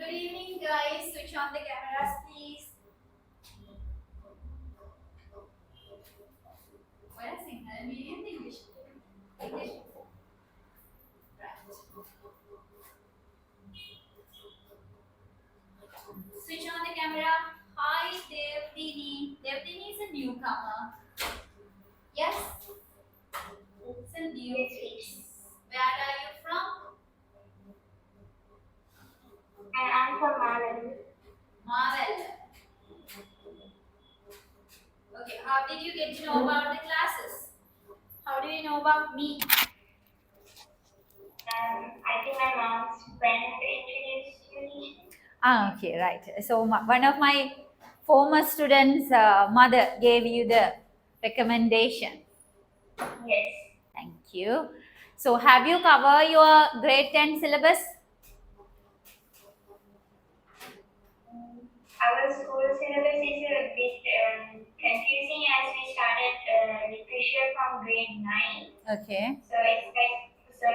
Good evening, guys. Switch on the cameras, please. What a signal, medium English. English. Right. Switch on the camera. Hi, Devdini. Devdini is a newcomer. Yes, it's a new face. Where are you from? I'm from Marvel. Marvel. Okay, how did you get to know about the classes? How do you know about me? I think my mom's friend introduced you. Okay, right. So one of my former students' mother gave you the recommendation. Yes. Thank you. So have you covered your grade 10 syllabus? Our school syllabus is a bit confusing as we started literature from grade 9. Okay. So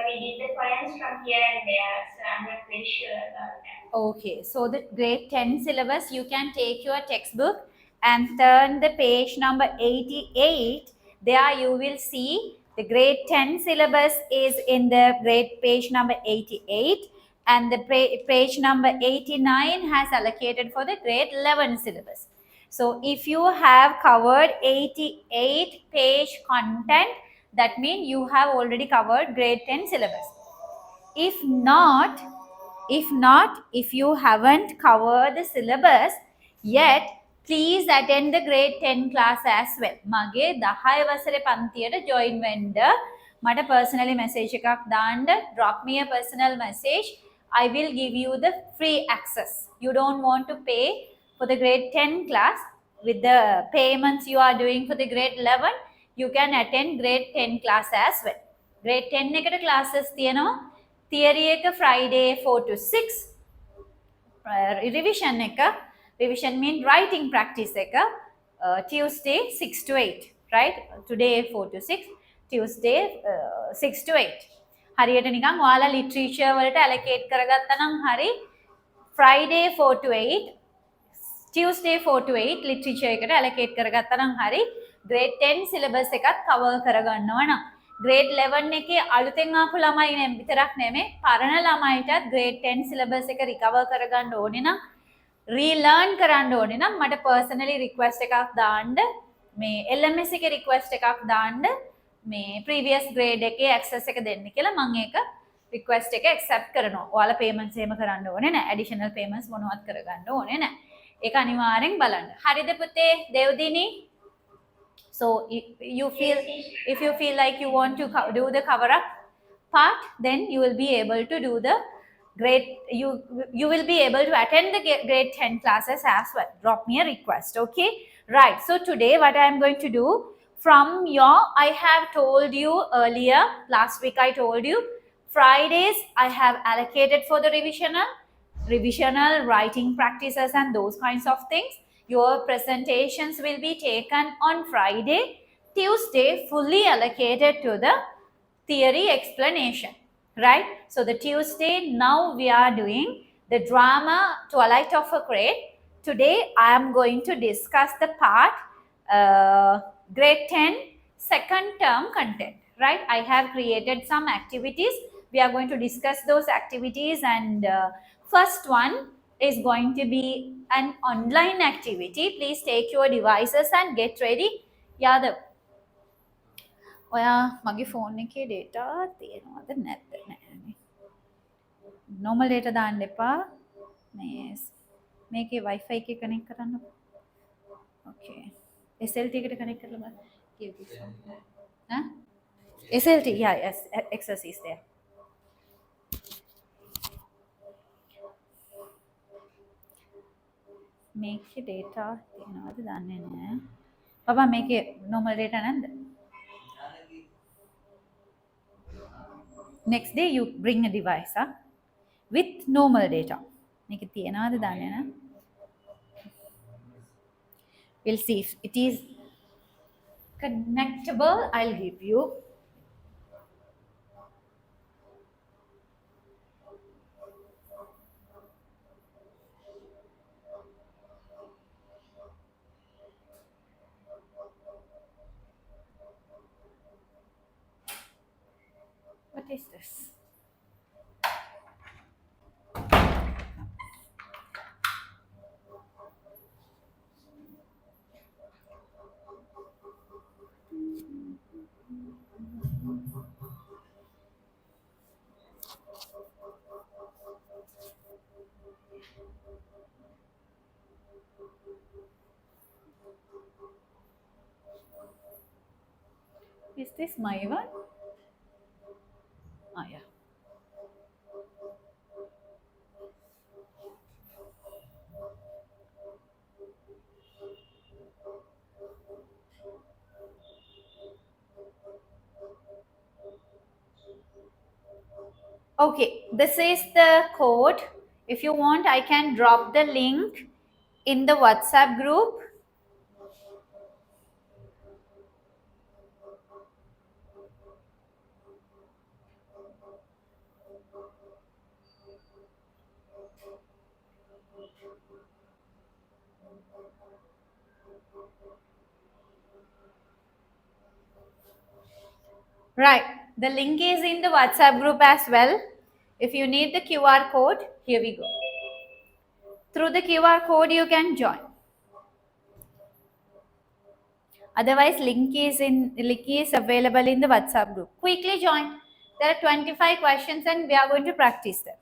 we did the poems from here and there. So I'm not very sure about that. Okay, so the grade 10 syllabus, you can take your textbook and turn the page number 88. There you will see the grade 10 syllabus is in the grade page number 88, and the page number 89 has allocated for the grade 11 syllabus. So if you have covered 88 page content, that means you have already covered grade 10 syllabus. If not, if you haven't covered the syllabus yet, please attend the grade 10 class as well. මගේ 10 වසරේ පන්තියට join වෙන්න මට personally message එකක් දාන්න. Drop me a personal message. I will give you the free access. You don't want to pay for the grade 10 class. With the payments you are doing for the grade 11, you can attend grade 10 class as well. grade 10 එකට classes තියෙනවා. Theory එක Friday 4 to 6. Revision එක, revision mean writing practice එක Tuesday 6 to 8, right? Today 4 to 6, Tuesday 6 to 8. හරියට නිකන් ඔයාලා literature වලට allocate කරගත්තා නම් හරි Friday 4 to 8, Tuesday 4 to 8 literature එකට allocate කරගත්තා නම් හරි grade 10 syllabus එකත් cover කරගන්නවා නම් grade 11 එකේ අලුතෙන් ආපු ළමයි නෙම විතරක් නෙමෙයි පරණ ළමයිටත් grade 10 syllabus එක recover කරගන්න ඕනේ නම් relearn කරන්න ඕනේ නම් මට personally request එකක් දාන්න මේ LMS එකේ request එකක් දාන්න මේ previous grade එකේ access එක දෙන්න කියලා මම ඒක request එක accept කරනවා. ඔයාලා payments එහෙම කරන්න ඕනේ නැහැ. additional payments මොනවත් කරගන්න ඕනේ නැහැ. ඒක අනිවාර්යෙන් බලන්න. හරිද පුතේ දෙව්දිනි? So if you feel like you want to do the cover up part, then you will be able to do the grade, you will be able to attend the grade 10 classes as well. Drop me a request, okay? Right, so today what I am going to do, from your, I have told you earlier, last week I told you, Fridays I have allocated for the revisional writing practices and those kinds of things. Your presentations will be taken on Friday. Tuesday fully allocated to the theory explanation, right? So the Tuesday, now we are doing the drama Twilight of a Grade. Today I am going to discuss the part grade 10 second term content, right? I have created some activities. We are going to discuss those activities, and first one is going to be an online activity. Please take your devices and get ready. Yadav, ඔයා මගේ phone එකේ data තියෙනවද නැද්ද? නැහැ. normal data දාන්න එපා. මේකේ wifi එකේ connect කරන්න. Okay. SLT එකට connect කරලා බලන්න. Give this one. Huh? SLT, yeah, yes, access is there. මේකේ data තියෙනවද දන්නේ නැහැ. බබා මේකේ normal data නැද්ද? Next day you bring a device with normal data. මේක තියනවාද දන්නේ නැහැ. We'll see if it is connectable. I'll give you. Is this my one? Ah, yeah. Okay, this is the code. If you want, I can drop the link in the WhatsApp group. Right, the link is in the WhatsApp group as well. If you need the QR code, here we go. Through the QR code, you can join. Otherwise, link is available in the WhatsApp group. Quickly join. There are 25 questions and we are going to practice them.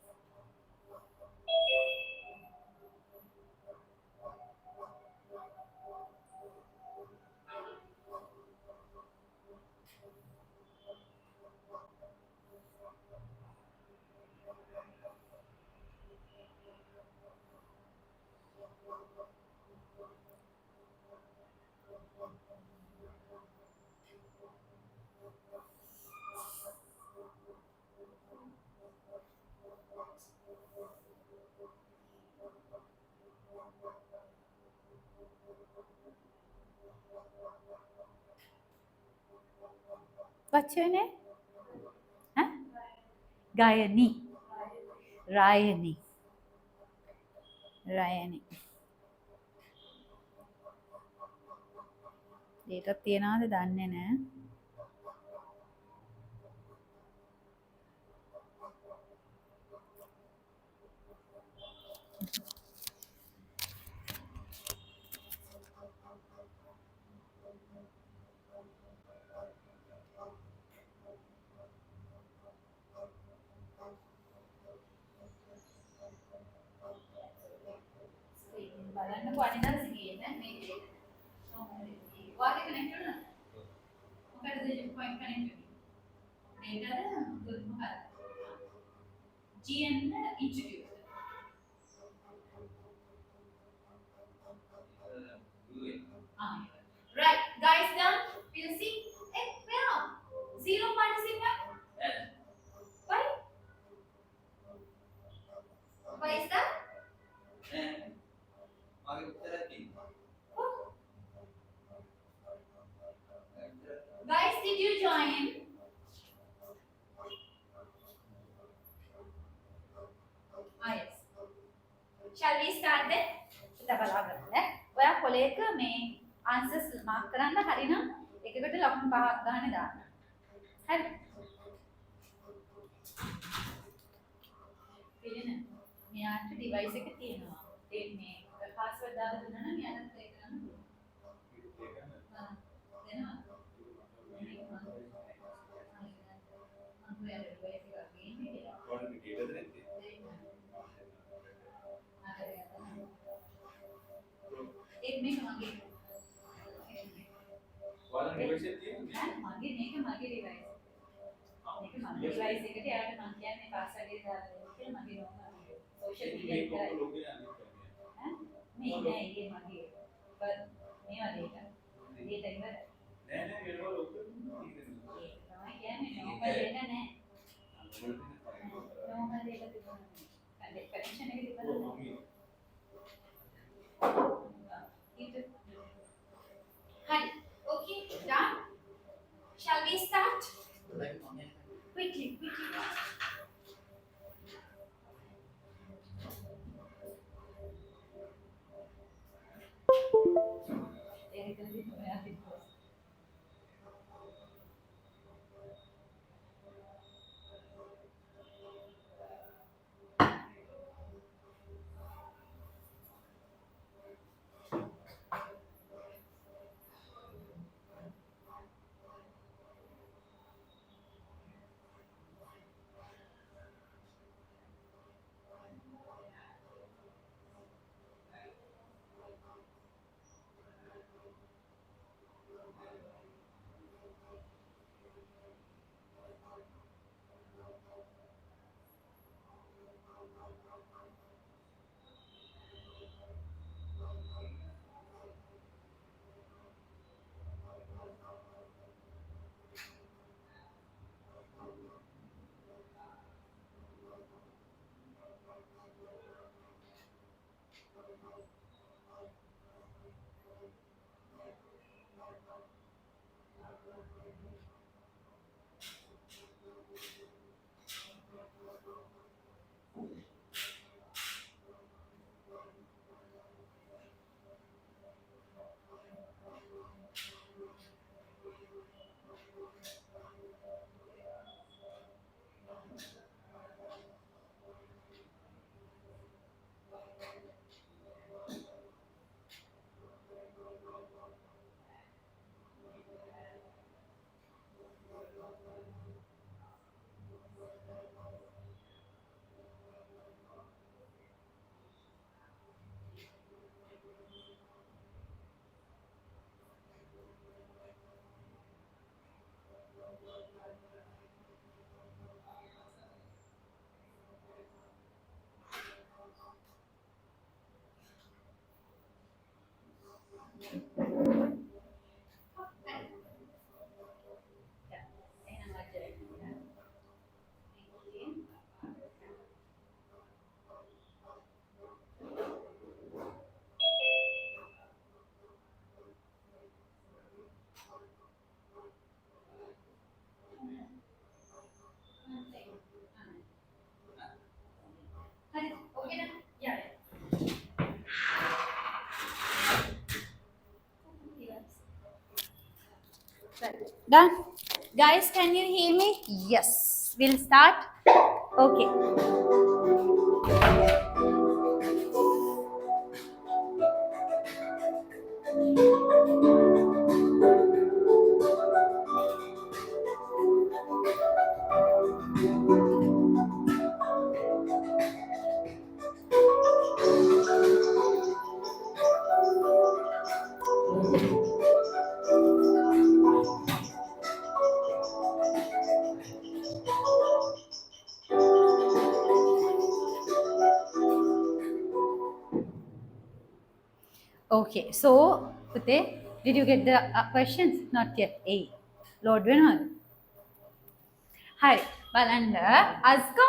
What's your name? Huh? Gayani. Rayani. Rayani. ඒකත් තියනවාද දන්නේ නැහැ. බලන්නකො අනිදාස් ගියේ මේ වාගේ connect වෙනවා. මොකටද පොයින්ට් කනෙක්ට් වෙන්නේ? ඩේටාද මොකක්ද? GN institute. Right, guys, done. We'll see. Hey, where? Zero participant. Why? Why is that? Guys, did you join? Ah, yes. Shall we start then? kita බලාගන්න. ඔයා කොලේක මේ answers mark කරන්න හරිනම් එකකට ලකුණු 5ක් ගන්න දාන්න. හරි. පිළින මෙයාට device එක තියෙනවා. ඒ මේ password දාලා දුන්නා නම් මෙයාට play කරන්න පුළුවන්. දෙනවා. एक मिनट मांगे वाला डिवाइस है मांगे नहीं के मांगे डिवाइस नहीं के मांगे डिवाइस एक टे यार मांगे यार मैं पासवर्ड दे डाल फिर मांगे नो सोशल मीडिया का नहीं नहीं ये मांगे पर नहीं वाले का ये टाइम पर नहीं नहीं मेरे को लोग ये तो क्या मैं नो पर लेना नहीं नो पर लेगा कनेक्शन है कि Honey, okay, done. Shall we start? Quickly, quickly. Done. Guys, can you hear me? Yes. We'll start. Okay. Okay. So, Pute, did you get the questions? Not yet. A. Lord Winner. Hi. Balanda. Azka.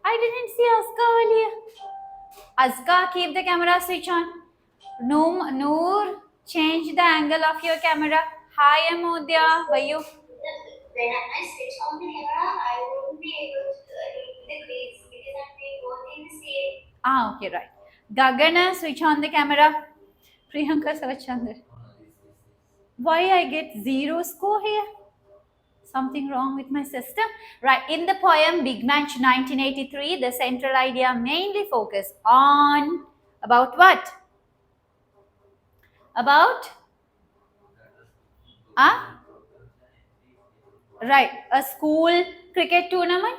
I didn't see Azka earlier. Azka, keep the camera switch on. Noor, change the angle of your camera. Hi, Amodya. Why you? When I switch on the camera, I won't be able to read the grades because I'm doing both in the same. Okay, right. Gagana, switch on the camera. Priyanka Savachandar. Why I get 0 score here? Something wrong with my system? Right, in the poem Big Match 1983, the central idea mainly focused on about what? About? Right, a school cricket tournament?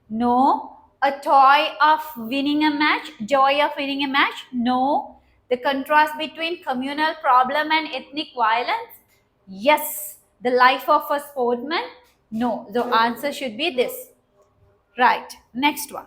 No. A toy of winning a match? Joy of winning a match? No. The contrast between communal problem and ethnic violence? Yes. The life of a sportsman? No. The answer should be this. Right. Next one.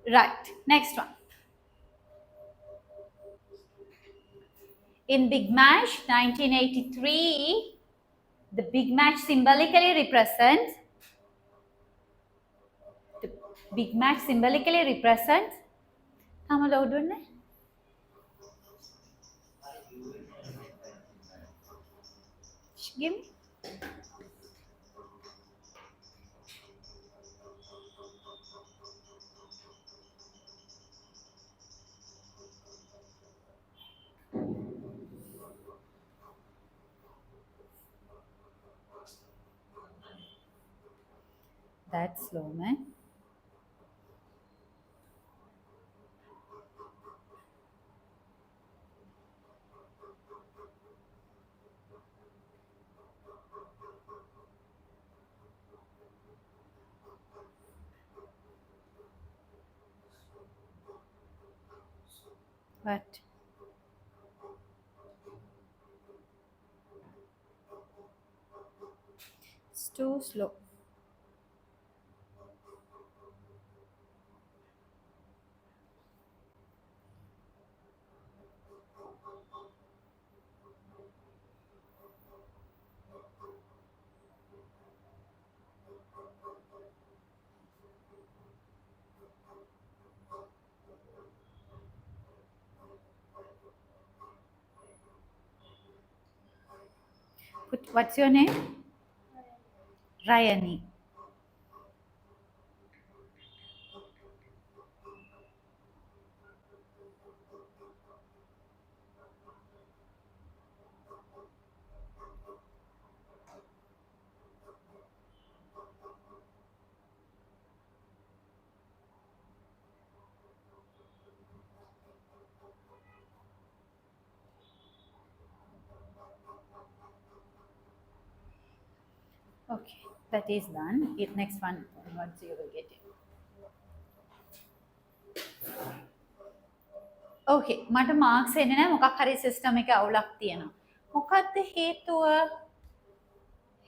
Right. Next one. In Big Match 1983, the Big Match symbolically represents the Big Match symbolically represents give me. That's slow, man. What? It's too slow. What's your name? Rayani. Okay, that is done. Next one, once you will get it. ඕකේ මට Marx එන්නේ නැහැ මොකක් හරි system එකේ අවුලක් තියෙනවා. මොකක්ද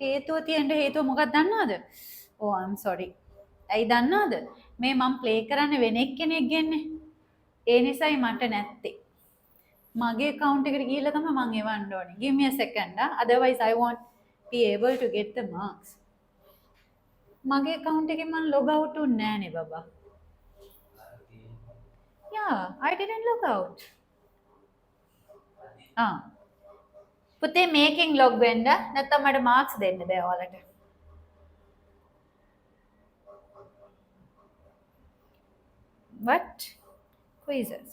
හේතුව තියෙන්න හේතුව මොකක්ද දන්නවද? Oh I'm sorry. ඇයි දන්නවද? මේ මම ප්ලේ කරන්නේ වෙන එක්කෙනෙක් ගෙන්නේ. ඒ නිසායි මට නැත්තේ. මගේ account එකට ගිහිල්ලා තමයි මම එවන්න ඕනේ. Give me a second. Otherwise I won't be able to get the marks. මගේ account එකෙන් මම log out උන්නේ නෑනේ බබා. Yeah, I didn't log out. පුතේ මේකෙන් log වෙන්න නැත්නම් මට marks දෙන්න බෑ ඔයාලට. What? Quizzes.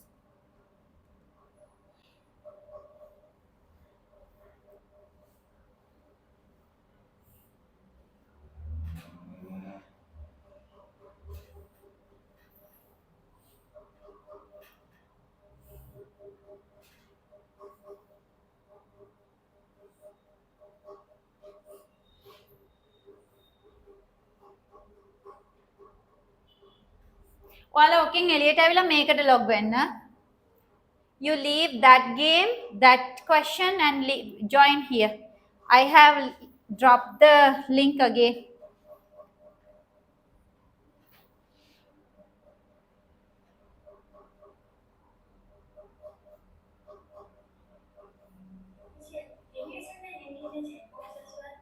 ඔයාලා ඔකෙන් එළියට ඇවිල්ලා මේකට log වෙන්න. You leave that game, that question and join here. I have dropped the link again. Can you send the link in the chat box as well?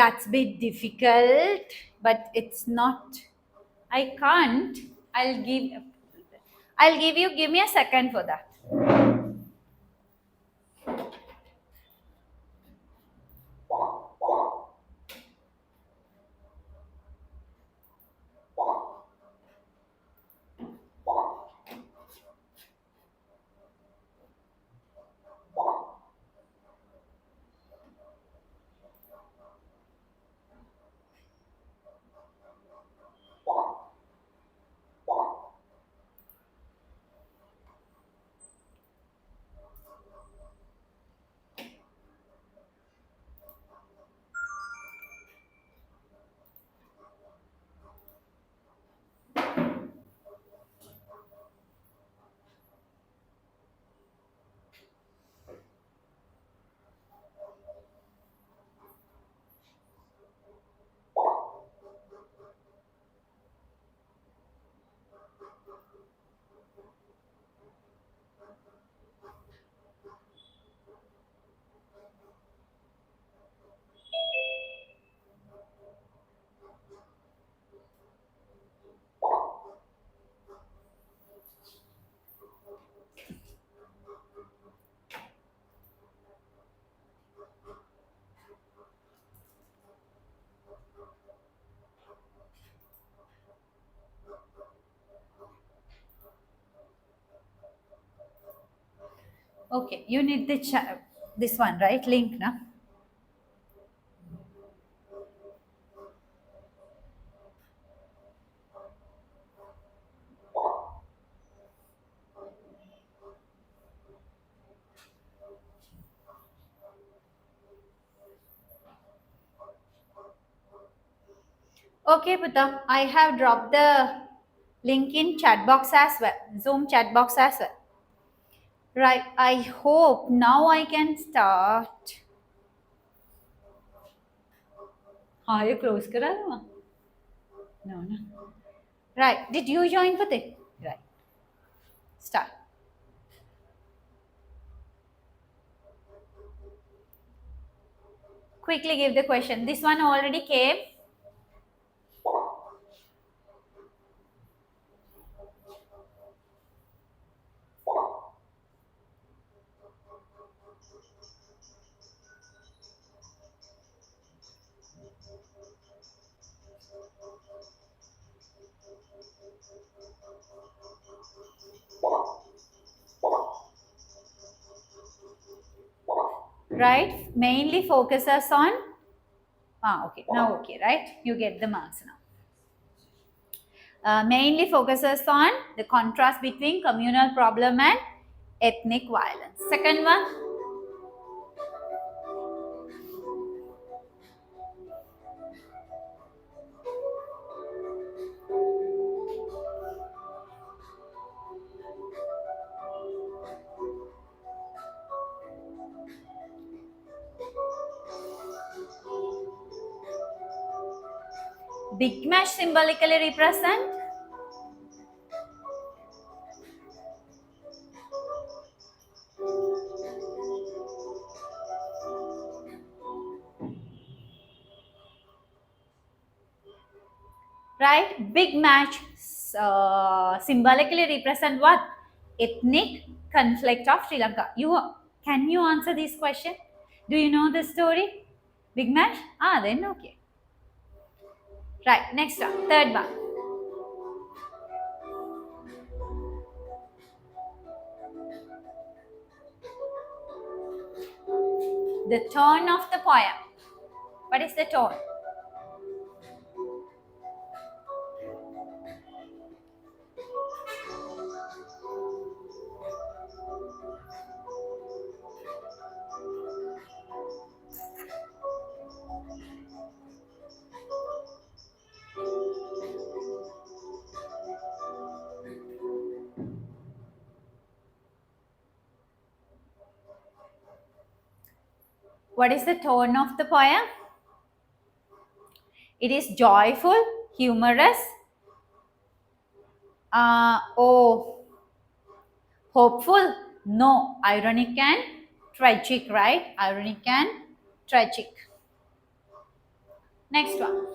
That's a bit difficult, but it's not. I can't. I'll give you. Give me a second for that. Okay, you need the this one, right? Link, na? Okay, Puta, I have dropped the link in chat box as well, Zoom chat box as well. Right, I hope now I can start. You close kara? No. Right, did you join Pute? Right, start. Quickly give the question. This one already came. Right, mainly focuses on, okay, now okay, right? You get the marks now. Mainly focuses on the contrast between communal problem and ethnic violence. Second one, Big Mash symbolically represent? Right? Big Match symbolically represent what? Ethnic conflict of Sri Lanka. Can you answer this question? Do you know the story? Big Match? Then okay. Right, next one, third one. The tone of the poem. What is the tone? What is the tone of the poem? It is joyful, humorous, hopeful, no, ironic and tragic, right? Ironic and tragic. Next one.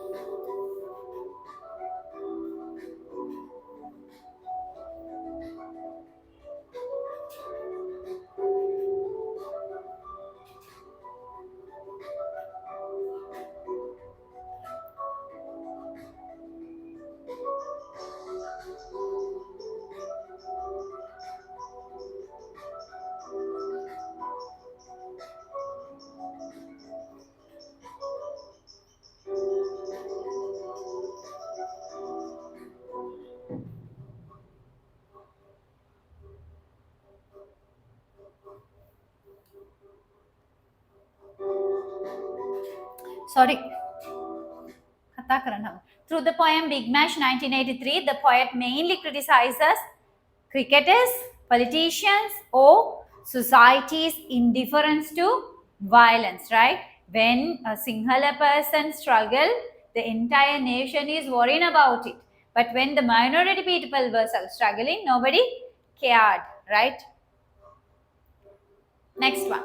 Sorry. Through the poem Big Mash 1983, the poet mainly criticizes cricketers, politicians, or society's indifference to violence, right? When a Sinhala person struggle, the entire nation is worrying about it. But when the minority people were struggling, nobody cared, right? Next one.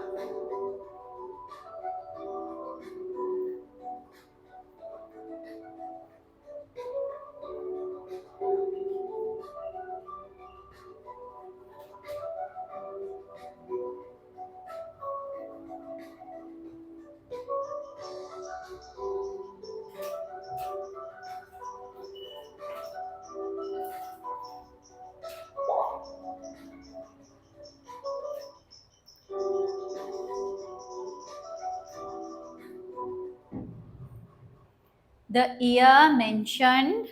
The year mentioned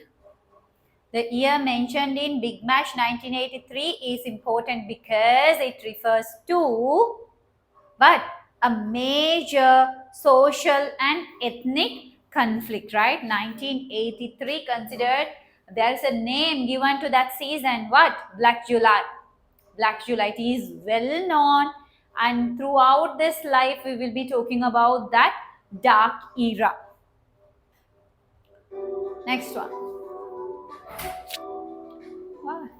in Big Mash 1983 is important because it refers to a major social and ethnic conflict, right? 1983 considered, there is a name given to that season, what? Black July. Black July, it is well known, and throughout this life we will be talking about that dark era. Next one. What?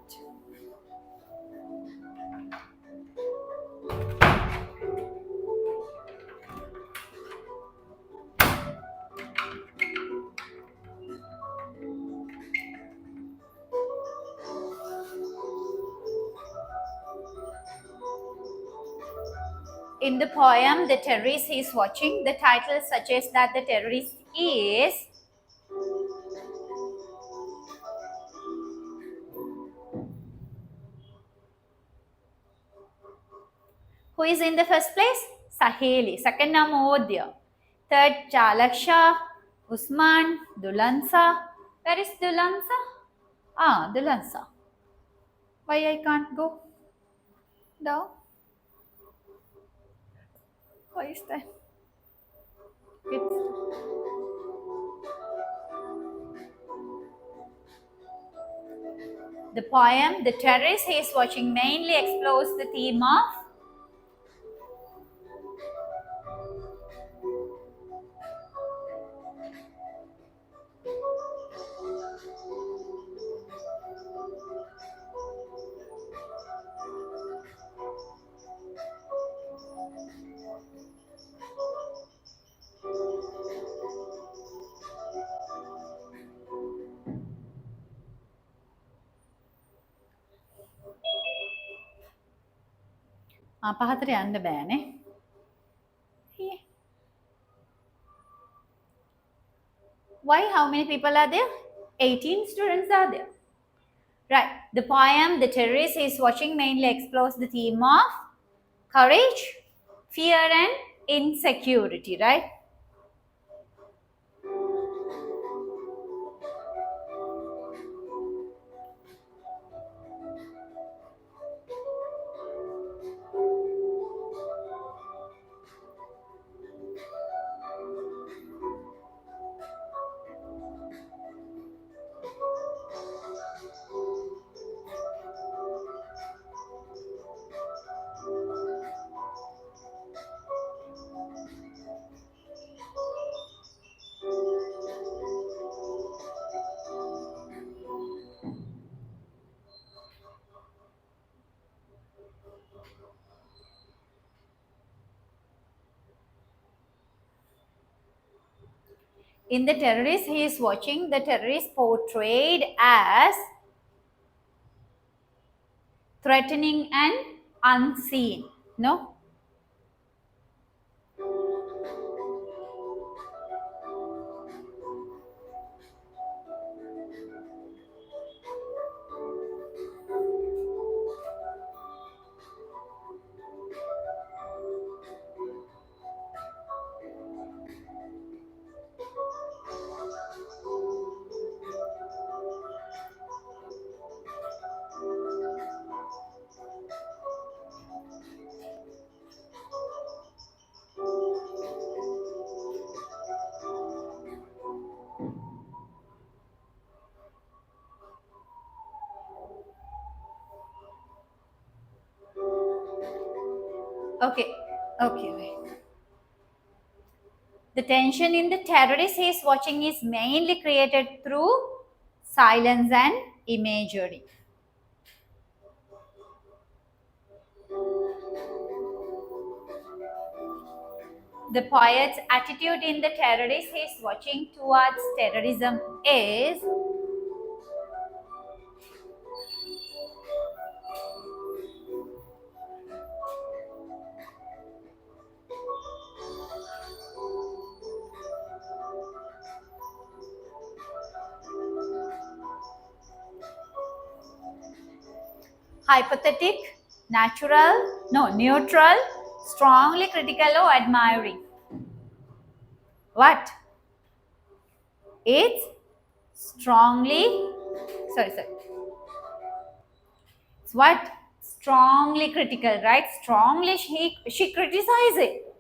In the poem, the terrorist he is watching, the title suggests that the terrorist is who is in the first place? Saheli. Second, Namodya. Third, Chalaksha, Usman, Dulansa. Where is Dulansa? Dulansa. Why I can't go down? Why is that? The poem, The Terrorist He is Watching, mainly explores the theme of පහතට යන්න බෑනේ. Why? How many people are there? 18 students are there. Right. The poem The Terrorist is Watching mainly explores the theme of courage, fear, and insecurity, right? In The Terrorist, he is watching the terrorist portrayed as threatening and unseen. No? Okay. Wait. The tension in The Terrorist he is watching is mainly created through silence and imagery. The poet's attitude in The Terrorist he is watching towards terrorism is hypothetic, neutral, strongly critical or admiring. What? It's strongly, it's what? Strongly critical, right? Strongly she criticizes it.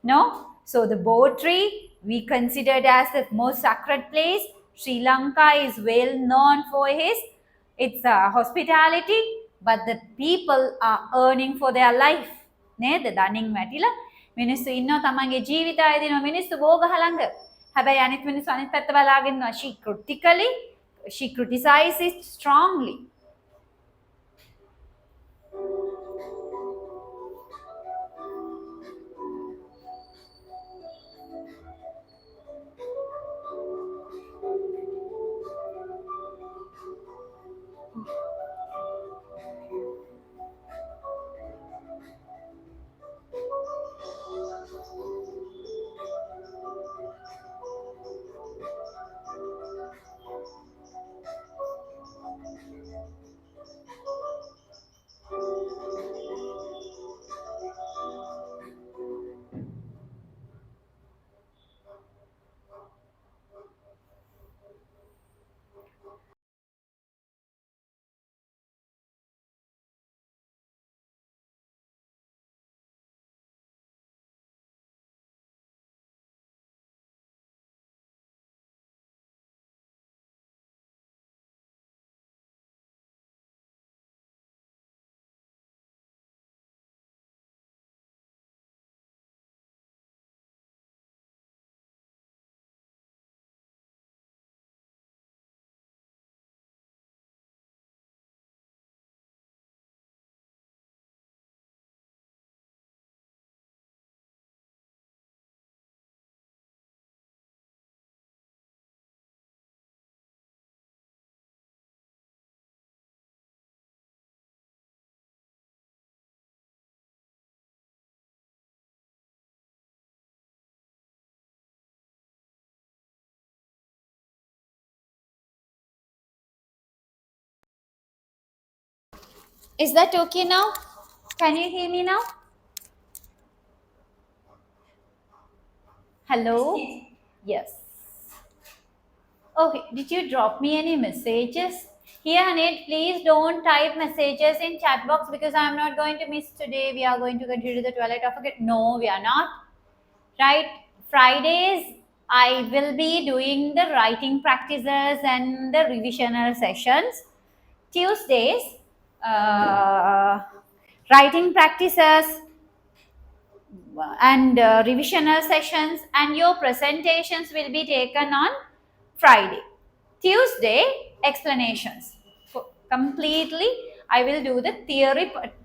No? So the Botry we considered as the most sacred place. Sri Lanka is well known for its hospitality, but the people are earning for their life. නේද? දණින් වැටිලා මිනිස්සු ඉන්නවා තමන්ගේ ජීවිතය දිනන මිනිස්සු බෝගහ ළඟ. හැබැයි අනිත් මිනිස්සු අනිත් පැත්ත බලාගෙන ඉන්නවා. She criticizes strongly. Is that okay now? Can you hear me now? Hello? Yes. Okay, did you drop me any messages? Here, Nate, please don't type messages in chat box because I'm not going to miss today. We are going to continue the Twilight of Forget. No, we are not. Right? Fridays, I will be doing the writing practices and the revisional sessions. Tuesdays, writing practices and revisional sessions, and your presentations will be taken on Friday. Tuesday, explanations. Completely, I will do the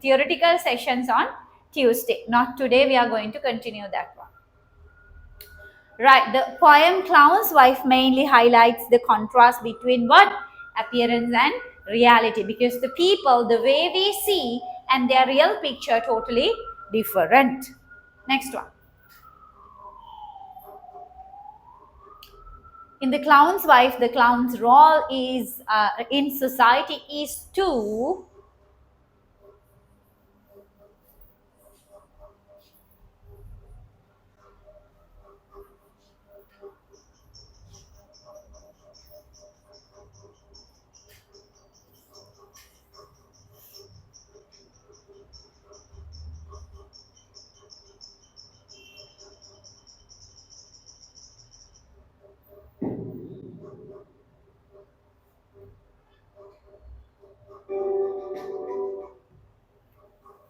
theoretical sessions on Tuesday. Not today, we are going to continue that one. Right, the poem Clown's Wife mainly highlights the contrast between what? Appearance and reality, because the people, the way we see and their real picture totally different. Next one. In The Clown's Wife, the clown's role is in society is to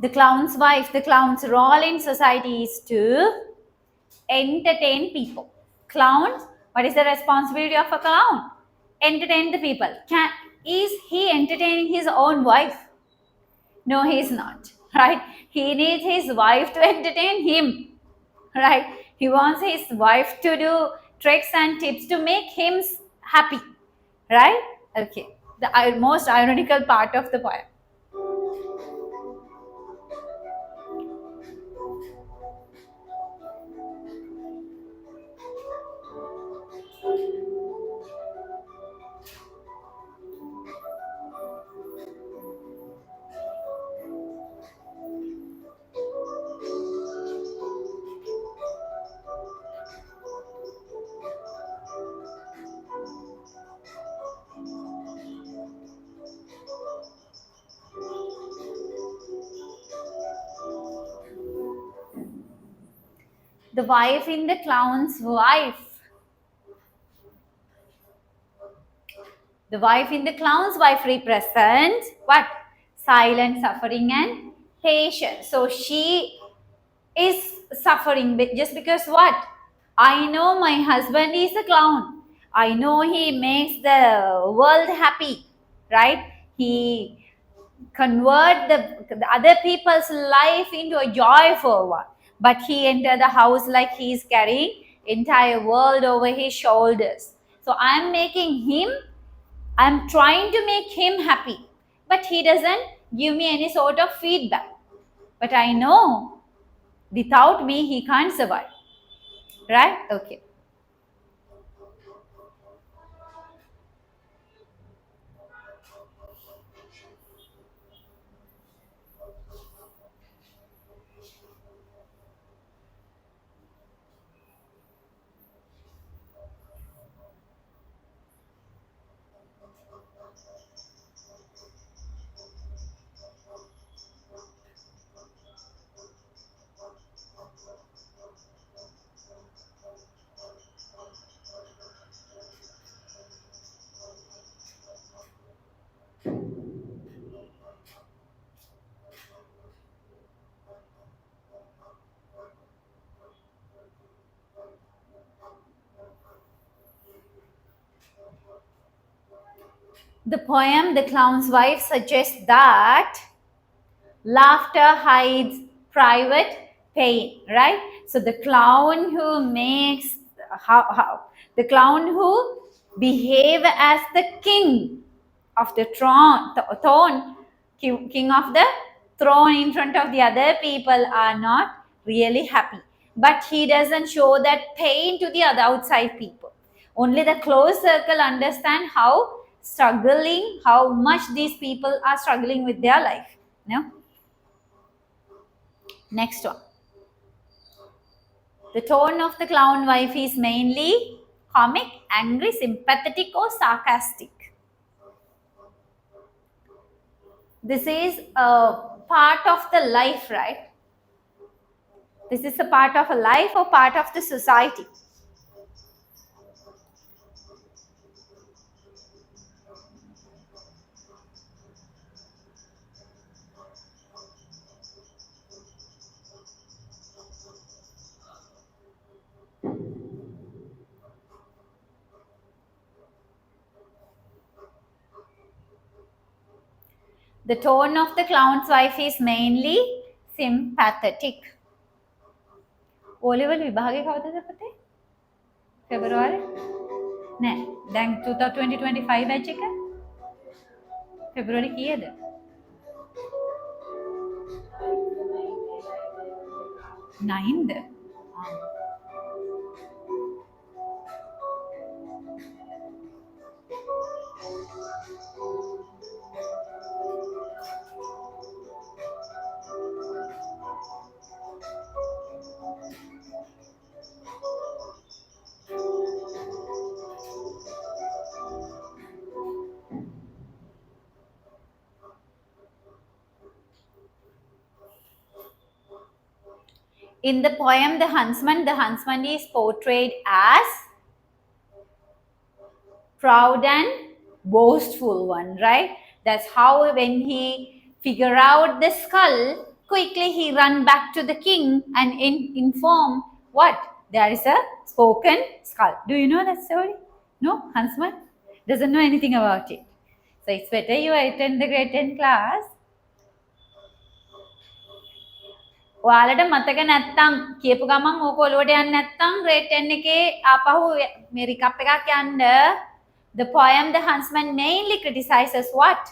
the clown's wife, the clown's role in society is to entertain people. Clowns, what is the responsibility of a clown? Entertain the people. Is he entertaining his own wife? No, he is not. Right? He needs his wife to entertain him. Right? He wants his wife to do tricks and tips to make him happy. Right? Okay. The most ironical part of the poem. The wife in The Clown's Wife. The wife in The Clown's Wife represents what? Silent suffering and patience. So she is suffering just because what? I know my husband is a clown. I know he makes the world happy, right? He convert the other people's life into a joyful one. But he entered the house like he is carrying entire world over his shoulders. So I'm trying to make him happy, but he doesn't give me any sort of feedback. But I know without me he can't survive. Right? Okay. The poem The Clown's Wife suggests that laughter hides private pain, right? So the clown who makes the clown who behave as the king of the throne, king of the throne in front of the other people are not really happy. But he doesn't show that pain to the other outside people. Only the close circle understand how much these people are struggling with their life. No? Next one. The tone of the clown wife is mainly comic, angry, sympathetic, or sarcastic. This is a part of the life, right? This is a part of a life or part of the society. The tone of the clown's wife is mainly sympathetic. O-level විභාගේ කවදද පුතේ? February? නෑ. දැන් 2025 batch එක? February කීයද? 9ද? In the poem The Huntsman is portrayed as proud and boastful one, right? That's how when he figure out the skull, quickly he run back to the king and inform what? There is a spoken skull. Do you know that story? No? Huntsman doesn't know anything about it. So it's better you attend the grade 10 class. ඔයාලට මතක නැත්තම් කියපු ගමන් ඕක ඔලුවට යන්නේ නැත්තම් grade 10 එකේ ආපහු මේ recap එකක් යන්න. The poem The Huntsman mainly criticizes what?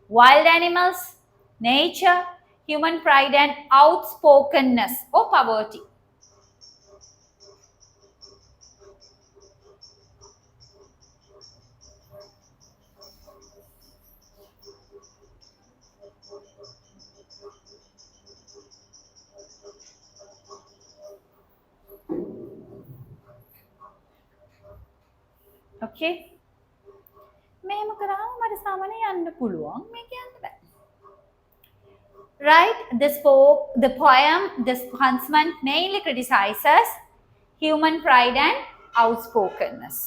Wild animals, nature, human pride and outspokenness or poverty. Okay? මෙහෙම කරාම මට සාමාන්‍ය යන්න පුළුවන් මේක යන්න බෑ. Right? The poem The Huntsman mainly criticizes human pride and outspokenness.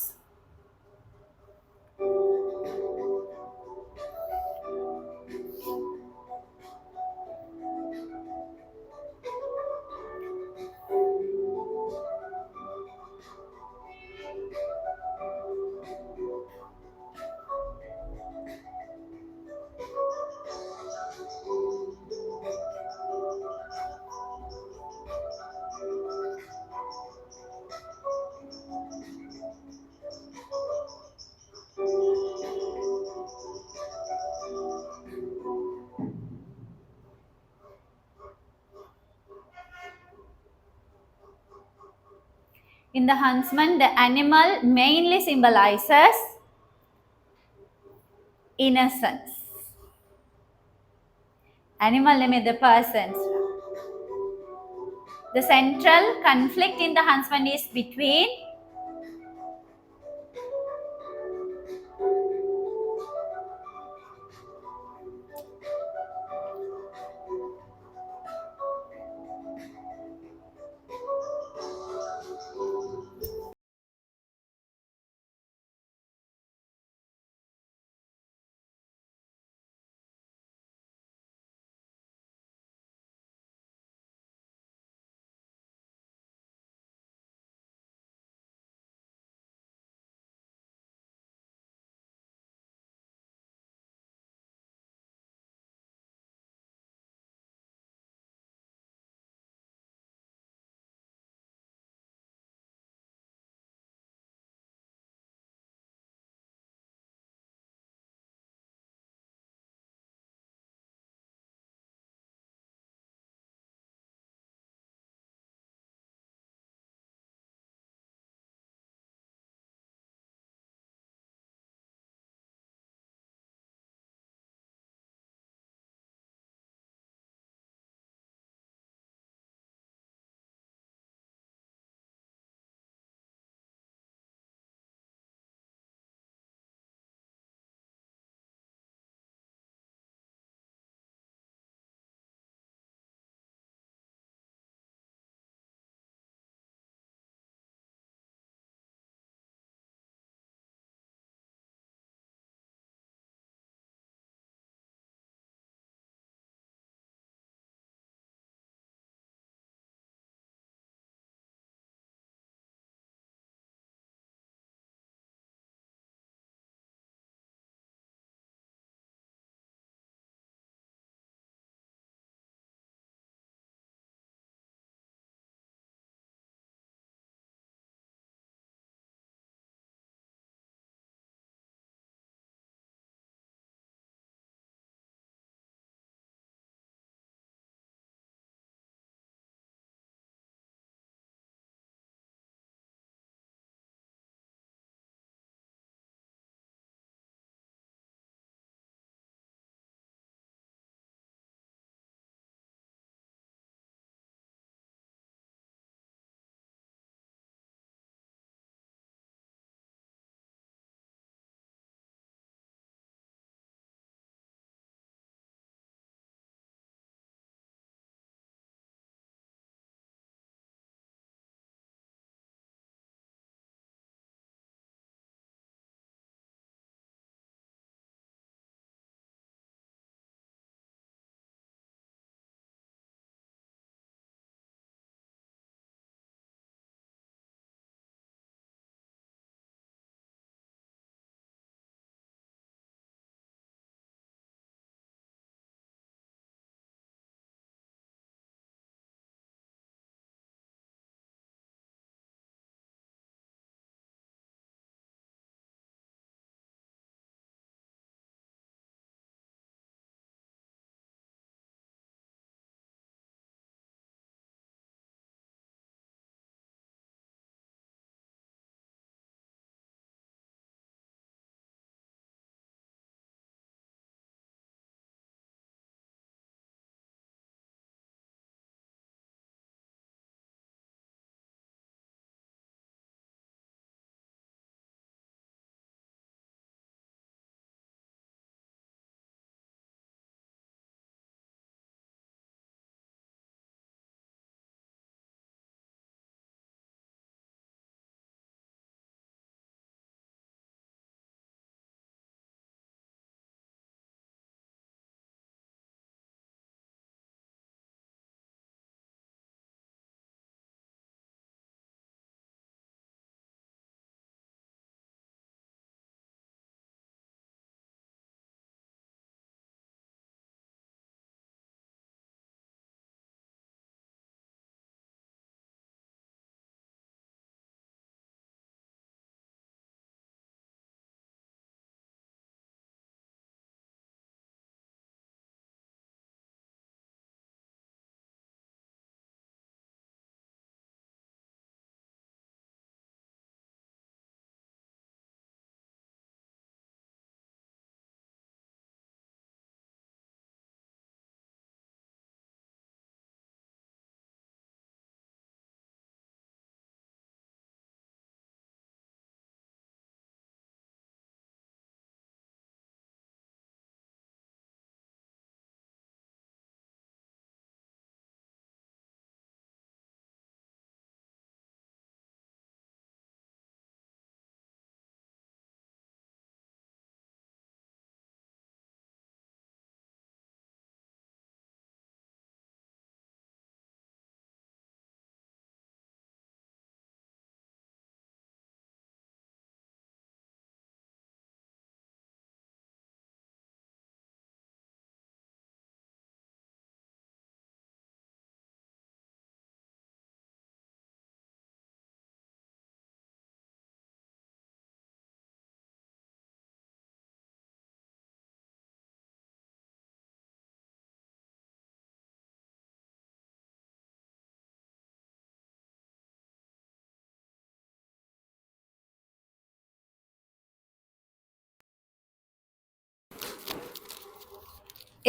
In The Huntsman, the animal mainly symbolizes innocence. Animal නෙමෙයි the persons. The central conflict in The Huntsman is between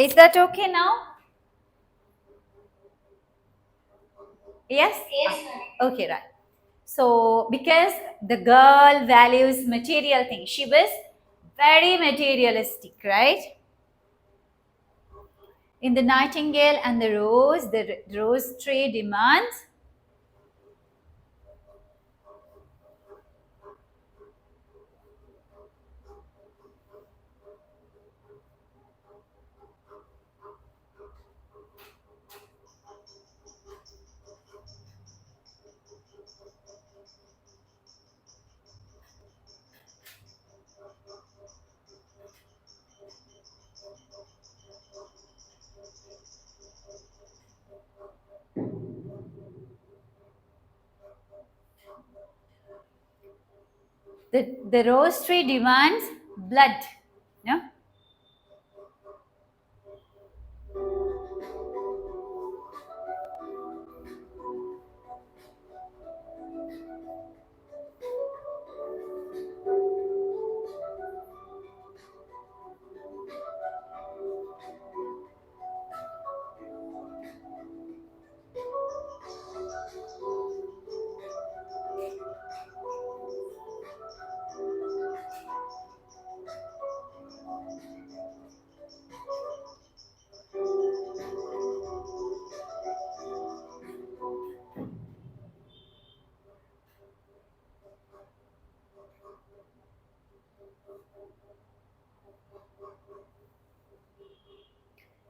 Is that okay now? Yes? Yes, ma'am. Okay, right. So, because the girl values material things, she was very materialistic, right? In the nightingale and the rose tree demands the rose tree demands blood. No?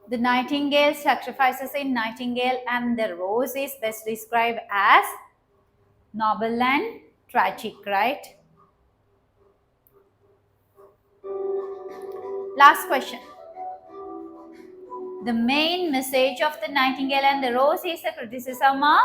The nightingale sacrifices in Nightingale and the Rose is best described as noble and tragic, right? Last question. The main message of the Nightingale and the Rose is a criticism of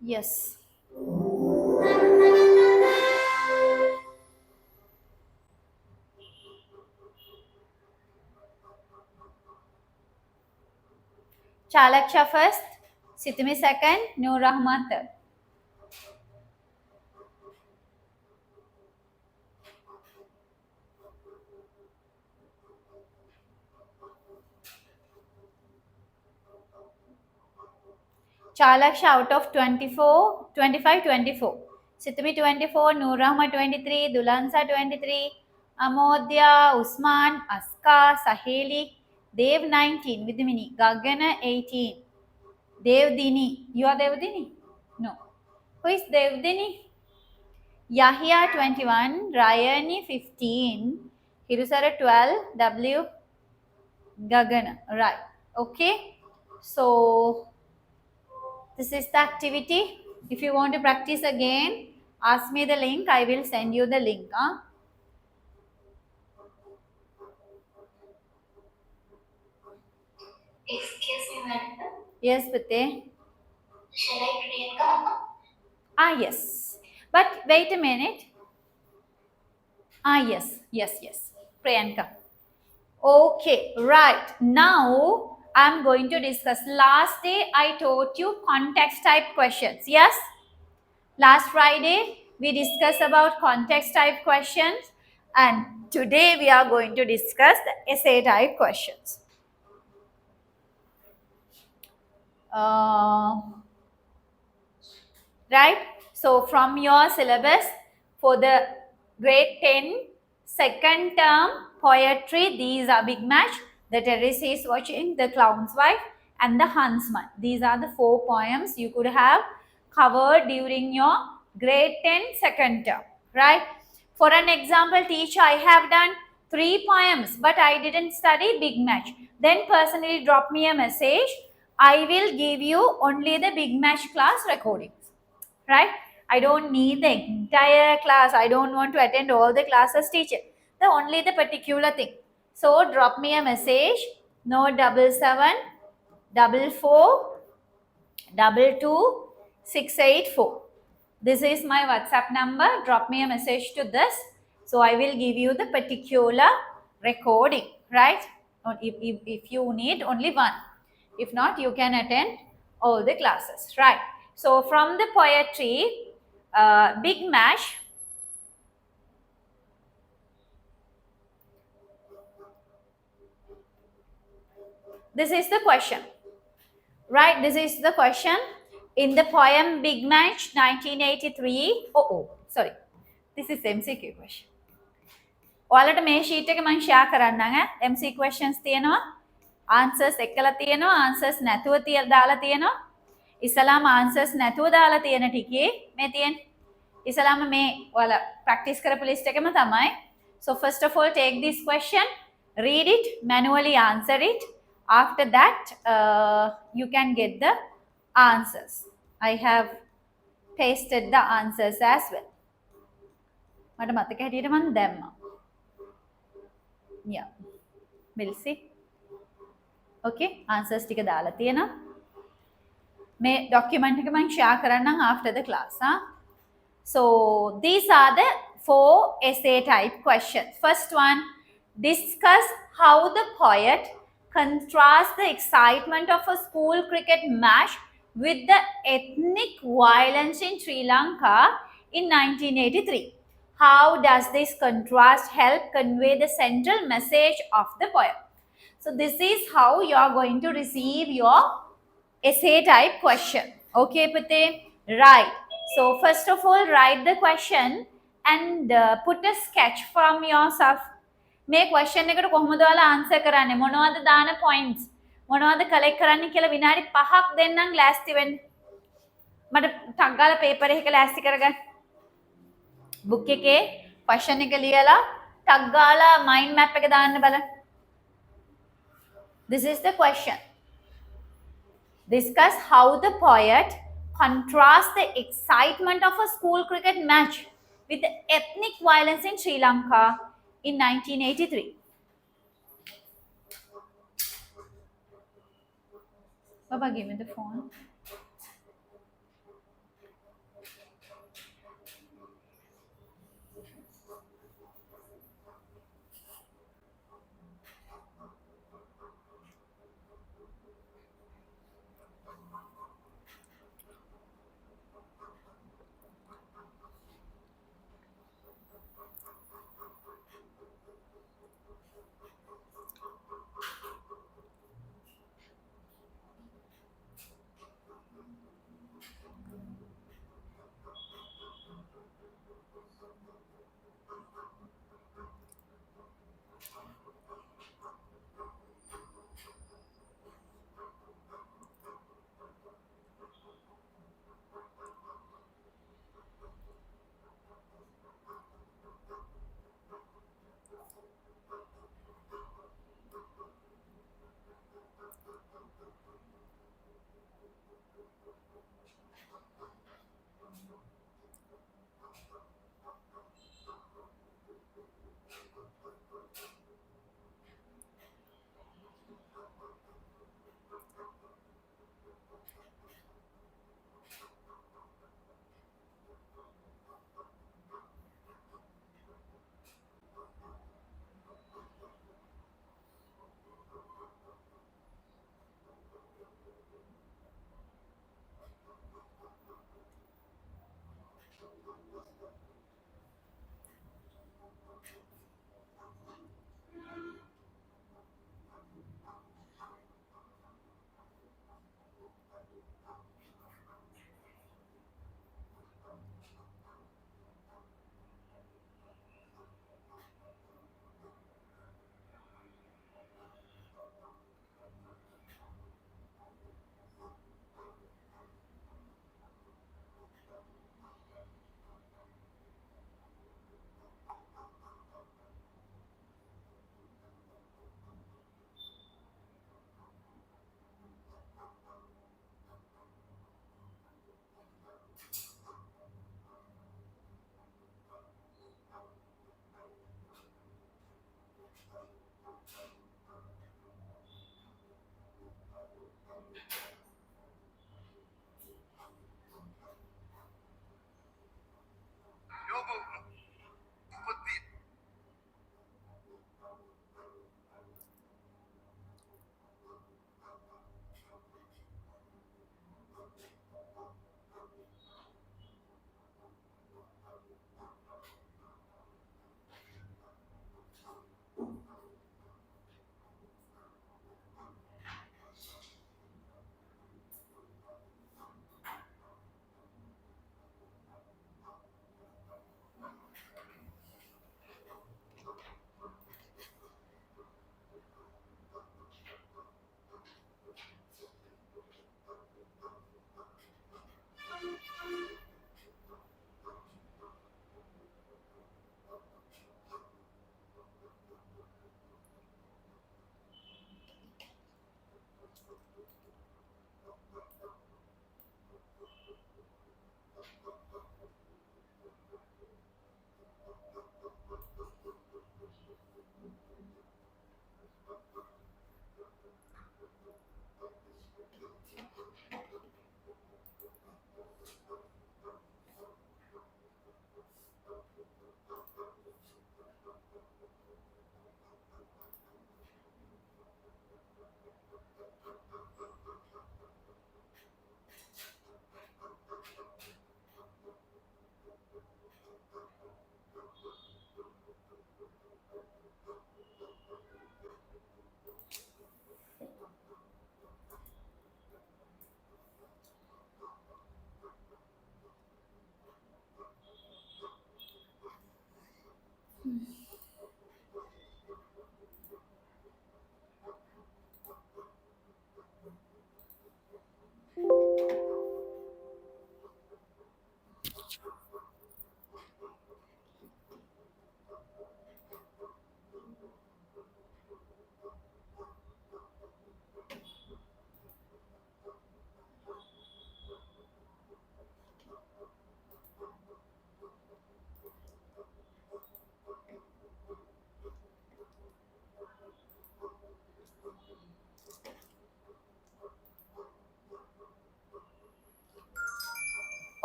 yes. Chalaksha first, Sitimi second, Nur Rahman third. Chalaksha out of 24, 25, 24. Sitimi 24, Nur Rahman 23, Dulansa 23, Amodhya, Usman, Aska, Saheli, Dev 19, Vidimini, Gagana 18, Devdini. You are Devdini? No. Who is Devdini? Yahya 21, Rayani 15, Hirusara 12, W Gagana. Right. Okay. So this is the activity. If you want to practice again, ask me the link. I will send you the link. Huh? Excuse me, madam. Yes, Pate. Shall I Priyanka? Ah, yes. But wait a minute. Ah, yes. Priyanka. Okay, right. Now I'm going to discuss. Last day I taught you context type questions. Yes? Last Friday we discussed about context type questions, and today we are going to discuss the essay type questions. Right? So from your syllabus for the grade 10 second term poetry, these are Big Match, The Terrace is Watching, The Clown's Wife, and The Huntsman. These are the 4 poems you could have covered during your grade 10 second term, right? For an example, teacher, I have done 3 poems, but I didn't study Big Match. Then personally drop me a message. I will give you only the Big Match class recordings, right? I don't need the entire class. I don't want to attend all the classes, teacher. The only the particular thing. So drop me a message. No 7744222684. This is my WhatsApp number. Drop me a message to this. So I will give you the particular recording, right? Or if you need only one. If not, you can attend all the classes, right? So from the poetry, Big Mash. This is the question, right? This is the question in the poem Big Match 1983. Sorry. This is MCQ question. ඔයාලට මේ sheet එක මම share කරන්නම් MC questions තියෙනවා answers එක්කලා තියෙනවා answers නැතුව දාලා තියෙනවා ඉස්සලාම answers නැතුව දාලා තියෙන ටිකේ මේ තියෙන ඉස්සලාම මේ ඔයාලා practice කරපු list එකම තමයි. So first of all take this question, read it, manually answer it. After that you can get the answers. I have pasted the answers as well. මට මතක හැටියට මම දැම්මා. Yeah, we'll see. Okay, answers ටික දාලා තියෙනවා. මේ document එක මම share කරන්නම් after the class. So these are the 4 essay type questions. First one, discuss how the poet contrasts the excitement of a school cricket match with the ethnic violence in Sri Lanka in 1983. How does this contrast help convey the central message of the poem? So this is how you are going to receive your essay type question. Okay, Pate? Right. So first of all, write the question and put a sketch from yourself. මේ question එකට කොහොමද ඔයාලා answer කරන්නේ? මොනවද දාන points? මොනවද collect කරන්න කියලා විනාඩි 5ක් දෙන්නම් ලෑස්ති වෙන්න. මට ටක් ගාලා paper එකක ලෑස්ති කරගන්න. book එකේ question එක ලියලා ටක් ගාලා mind map එක දාන්න බලන්න. This is the question. Discuss how the poet contrasts the excitement of a school cricket match with the ethnic violence in Sri Lanka in 1983. Baba, give me the phone.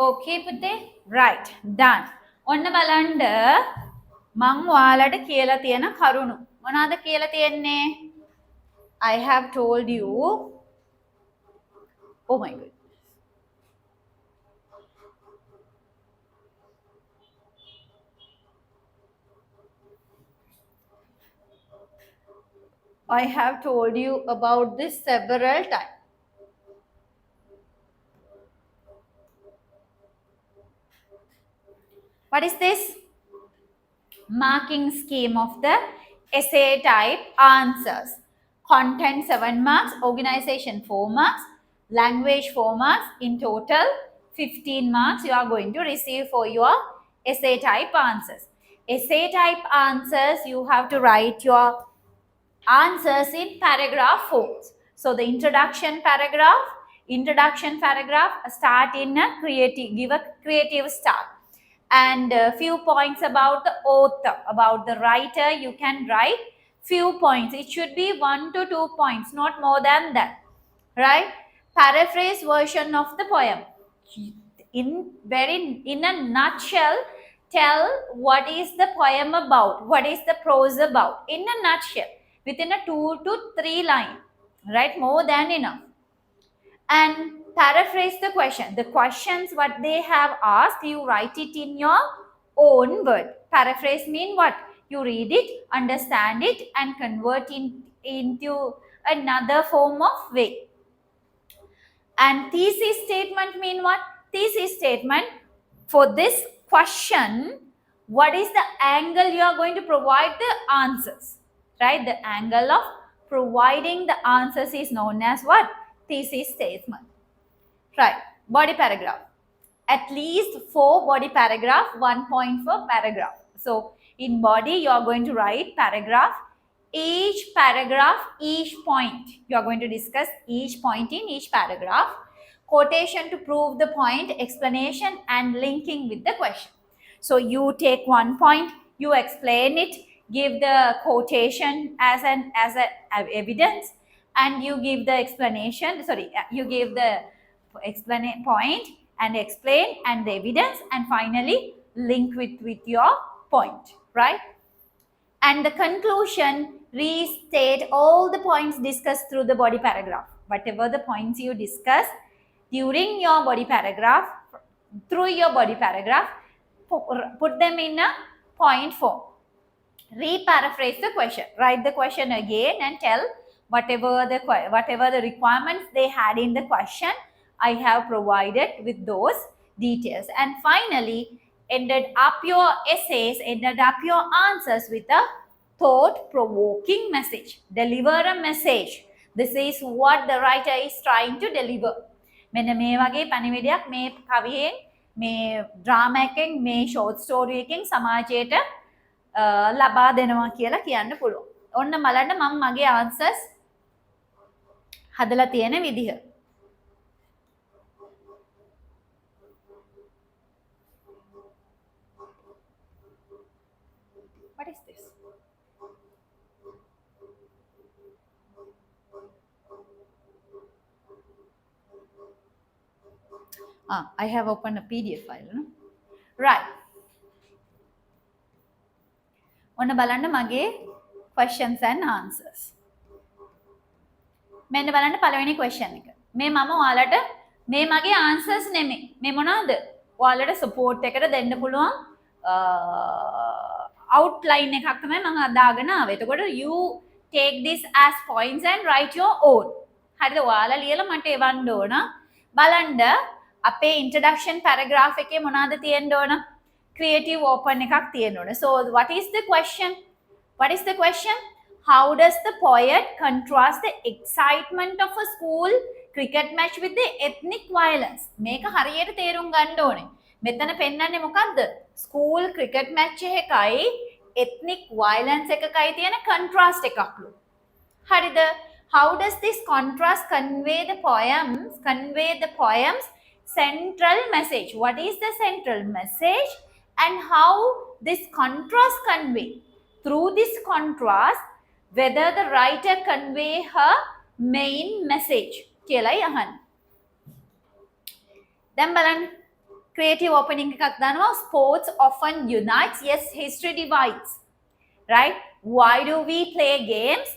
Okay පුතේ right done ඔන්න බලන්න මං ඔයාලට කියලා තියෙන කරුණු මොනවාද කියලා තියෙන්නේ I have told you oh my god I have told you about this several times. What is this? Marking scheme of the essay type answers. Content 7 marks, organization 4 marks, language 4 marks. In total, 15 marks you are going to receive for your essay type answers. Essay type answers, you have to write your answers in paragraph forms. So the introduction paragraph start in a creative, give a creative start. And a few points about the author, about the writer, you can write few points. It should be 1 to 2 points, not more than that, right? Paraphrase version of the poem. In a nutshell, tell what is the poem about, what is the prose about, in a nutshell, within a 2 to 3 line, right? More than enough. And paraphrase the question. The questions what they have asked, you write it in your own word. Paraphrase mean what? You read it, understand it, and convert into another form of way. And thesis statement mean what? Thesis statement, for this question, what is the angle you are going to provide the answers, right? The angle of providing the answers is known as what? Thesis statement. Right. Body paragraph. At least 4 body paragraph, 1 point for paragraph. So in body, you are going to write paragraph. Each paragraph, each point. You are going to discuss each point in each paragraph. Quotation to prove the point, explanation, and linking with the question. So you take 1 point, you explain it, give the quotation as an evidence, and you give the explanation. You give the point and explain and the evidence, and finally link with your point, right? And the conclusion, restate all the points discussed through the body paragraph. Whatever the points you discuss during your body paragraph, through your body paragraph, put them in a point form. Re-paraphrase the question. Write the question again and tell whatever the requirements they had in the question, I have provided with those details. And finally, ended up your answers with a thought-provoking message. Deliver a message. This is what the writer is trying to deliver. මෙන්න මේ වගේ පණිවිඩයක් මේ කවියෙන්, මේ drama එකෙන්, මේ short story එකෙන් සමාජයට ලබා දෙනවා කියලා කියන්න පුළුවන්. ඔන්න බලන්න මම මගේ ආන්සර්ස් හදලා තියෙන විදිහ. What is this? I have opened a PDF file. No? Right. ඔන්න බලන්න මගේ questions and answers. මෙන්න බලන්න පළවෙනි question එක. මේ මම ඔයාලට මේ මගේ answers නෙමෙයි. මේ මොනවාද? ඔයාලට support එකට දෙන්න පුළුවන් outline එකක් තමයි මම අදාගෙන ආවේ. එතකොට you take this as points and write your own. හරිද? ඔයාලා ලියලා මට එවන්න ඕන. බලන්න අපේ introduction paragraph එකේ මොනවාද තියෙන්න ඕන? creative open එකක් තියෙන්න. So what is the question? What is the question? How does the poet contrast the excitement of a school cricket match with the ethnic violence? මේක හරියට තේරුම් ගන්න ඕනේ. මෙතන පෙන්වන්නේ මොකද්ද? School cricket match එකකයි ethnic violence එකකයි තියෙන contrast එකක්ලු. හරිද? How does this contrast convey the poem's central message? What is the central message and how this contrast convey? Through this contrast, whether the writer convey her main message කියලායි අහන්න. දැන් බලන්න creative opening එකක් දානවා. Sports often unites, yes, history divides. Right? Why do we play games?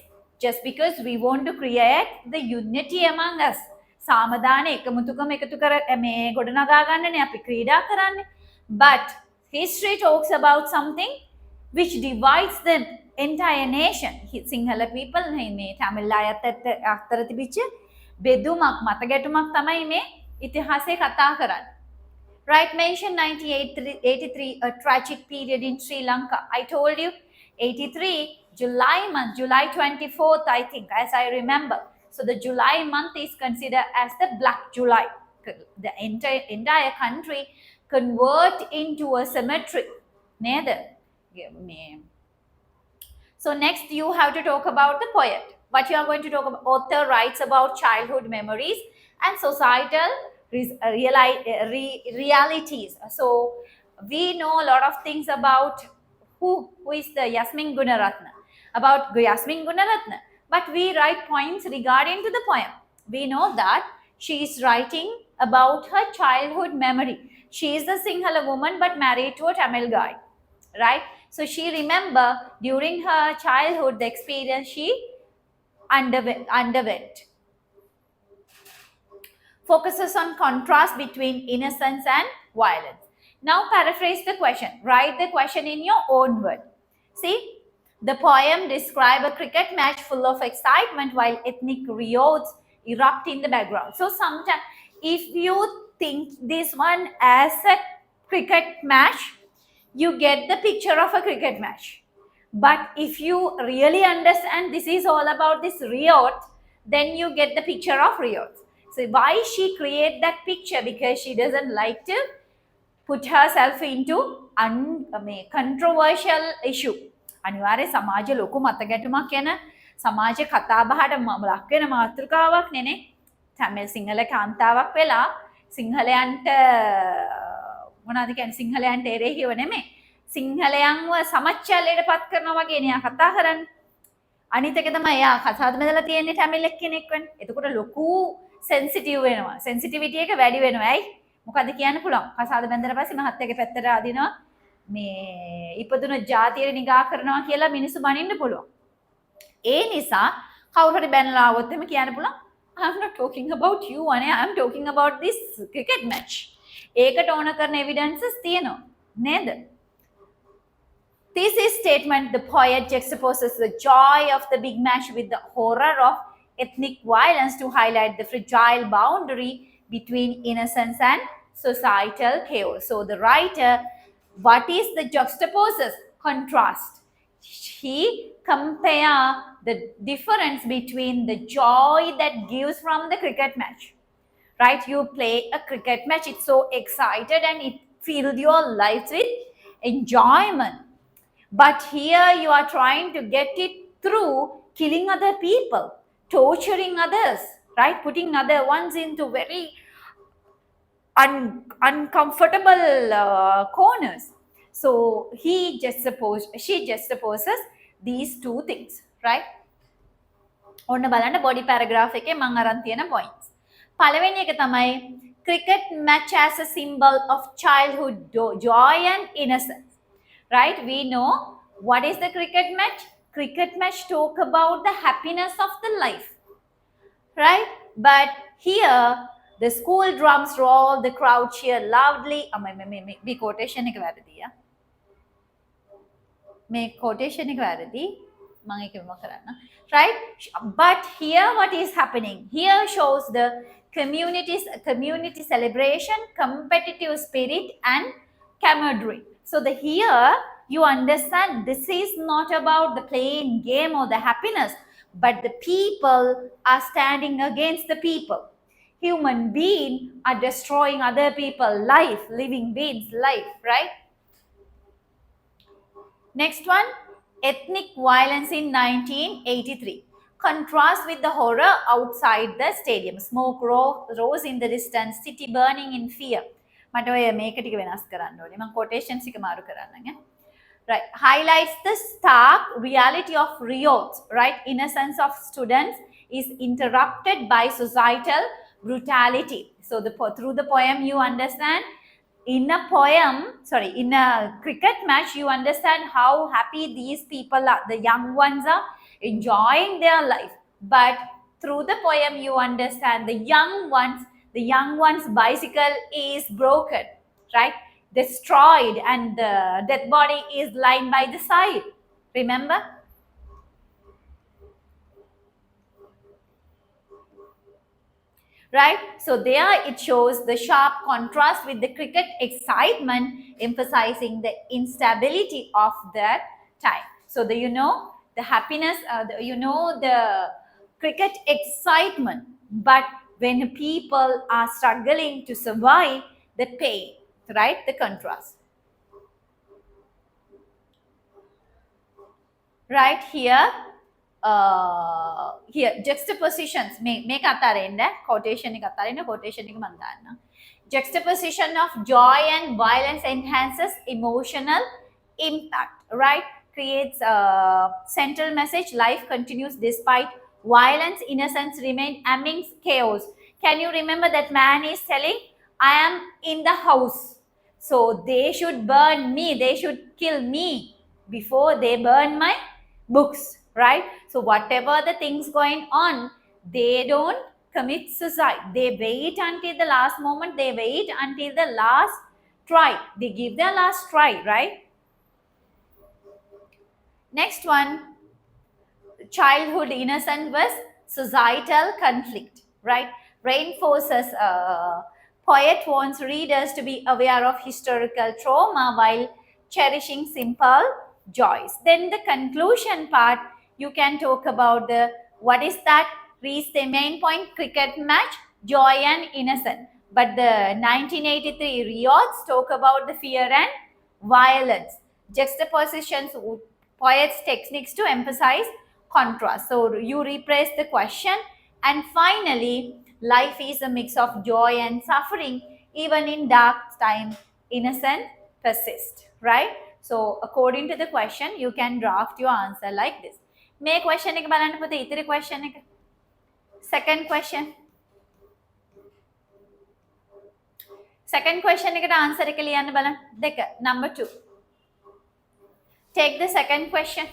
Just because we want to create the unity among us. සාමදාන එකමුතුකම එකතු කර මේ ගොඩනගා ගන්නනේ අපි ක්‍රීඩා කරන්නේ. But history talks about something which divides the entire nation. Sinhala people මේ Tamil අයත් අතර තිබිච්ච බෙදුමක් මතගැටුමක් තමයි මේ ඉතිහාසයේ කතා කරන්නේ. Right, mention 1983, a tragic period in Sri Lanka. I told you 83 July month, July 24th, I think, as I remember. So the July month is considered as the Black July. The entire country convert into a cemetery. Neither. So next you have to talk about the poet. What you are going to talk about? Author writes about childhood memories and societal realities. So we know a lot of things about who is the Yasmin Gunaratna, about Yasmin Gunaratna, but we write points regarding to the poem. We know that she is writing about her childhood memory. She is a Sinhala woman but married to a Tamil guy, right? So she remember during her childhood the experience she underwent. Focuses on contrast between innocence and violence. Now paraphrase the question. Write the question in your own word. See, the poem describes a cricket match full of excitement while ethnic riots erupt in the background. So sometimes if you think this one as a cricket match, you get the picture of a cricket match. But if you really understand this is all about this riot, then you get the picture of riots. So why she create that picture? Because she doesn't like to put herself into controversial issue. අනිවාර්ය සමාජ ලොකු මතගැටුමක් යන සමාජ කතාබහට ලක් වෙන මාතෘකාවක් නෙනේ. තමයි සිංහල කාන්තාවක් වෙලා සිංහලයන්ට මොනවද කියන්නේ සිංහලයන්ට එරෙහිව නෙමෙයි. සිංහලයන්ව සමච්චලයට පත් කරනවා වගේ නේ කතා කරන්නේ. අනිත් එක තමයි එයා කසාද බඳලා තියෙන්නේ ටැමිල් එක්කෙනෙක් වෙන. එතකොට ලොකු සෙන්සිටිව් වෙනවා. සෙන්සිටිවිටි එක වැඩි වෙනවා. ඇයි? මොකද කියන්න පුළුවන්. කසාද බඳලා පස්සේ මහත් එක පැත්තට අදිනවා. මේ ඉපදුන ජාතිය නිගා කරනවා කියලා මිනිස්සු බනින්න පුළුවන්. ඒ නිසා කවුරු හරි බැනලා આવොත් එimhe කියන්න පුළුවන් I'm not talking about you අනේ I'm talking about this cricket match. ඒකට ඕන කරන evidences තියෙනවා. නේද? Thesis statement, the poet juxtaposes the joy of the big match with the horror of ethnic violence to highlight the fragile boundary between innocence and societal chaos. So the writer, what is the juxtaposes? Contrast. He compare the difference between the joy that gives from the cricket match. Right? You play a cricket match, it's so excited and it fills your life with enjoyment. But here you are trying to get it through killing other people, torturing others, right? Putting other ones into very uncomfortable corners. So she just supposes these two things, right? ඔන්න බලන්න body paragraph එකේ මම අරන් තියෙන points. පළවෙනි එක තමයි cricket match as a symbol of childhood joy and innocence. Right? We know what is the cricket match? Cricket match talk about the happiness of the life. Right? But here the school drums roll, the crowd cheer loudly. මේ quotation එක වැරදියි. මේ quotation එක වැරදි. මම ඒක විම කරන්න. Right? But here what is happening? Here shows the community celebration, competitive spirit and camaraderie. So the here you understand this is not about the playing game or the happiness, but the people are standing against the people. Human beings are destroying other people's life, living beings' life, right? Next one, ethnic violence in 1983. Contrast with the horror outside the stadium. Smoke rose in the distance, city burning in fear. මට ඔය මේක ටික වෙනස් කරන්න ඕනේ. මම quotations ටික මාරු කරන්න. Right, highlights the stark reality of riots, right? Innocence of students is interrupted by societal brutality. So through the poem you understand, in a cricket match you understand how happy these people are, the young ones are enjoying their life. But through the poem you understand the young one's bicycle is broken, right? Destroyed, and the dead body is lying by the side. Remember? Right? So there it shows the sharp contrast with the cricket excitement, emphasizing the instability of that time. So the happiness, the cricket excitement, but when people are struggling to survive the pain, right? The contrast. Right here, juxtapositions make අතාරින්න quotation එක අතාරින්න quotation එක මම දාන්න. Juxtaposition of joy and violence enhances emotional impact, right? Creates a central message: life continues despite violence, innocence remain amidst chaos. Can you remember that man is telling, I am in the house, so they should burn me, they should kill me before they burn my books, right? So whatever the things going on, they don't commit suicide. They wait until the last moment, they wait until the last try, they give their last try, right? Next one, childhood innocence was societal conflict, right? Reinforces poet wants readers to be aware of historical trauma while cherishing simple joys. Then the conclusion part, you can talk about the what is that? Reach the main point: cricket match, joy and innocence. But the 1983 riots talk about the fear and violence. Juxtapositions, poets techniques to emphasize contrast. So you rephrase the question, and finally, life is a mix of joy and suffering. Even in dark time, innocence persists, right? So according to the question, you can draft your answer like this. මේ question එක බලන්න පුතේ, ඉතිරි question එක. Second question. Second question එකට answer එක ලියන්න බලන්න. දෙක. Number 2. Take the second question.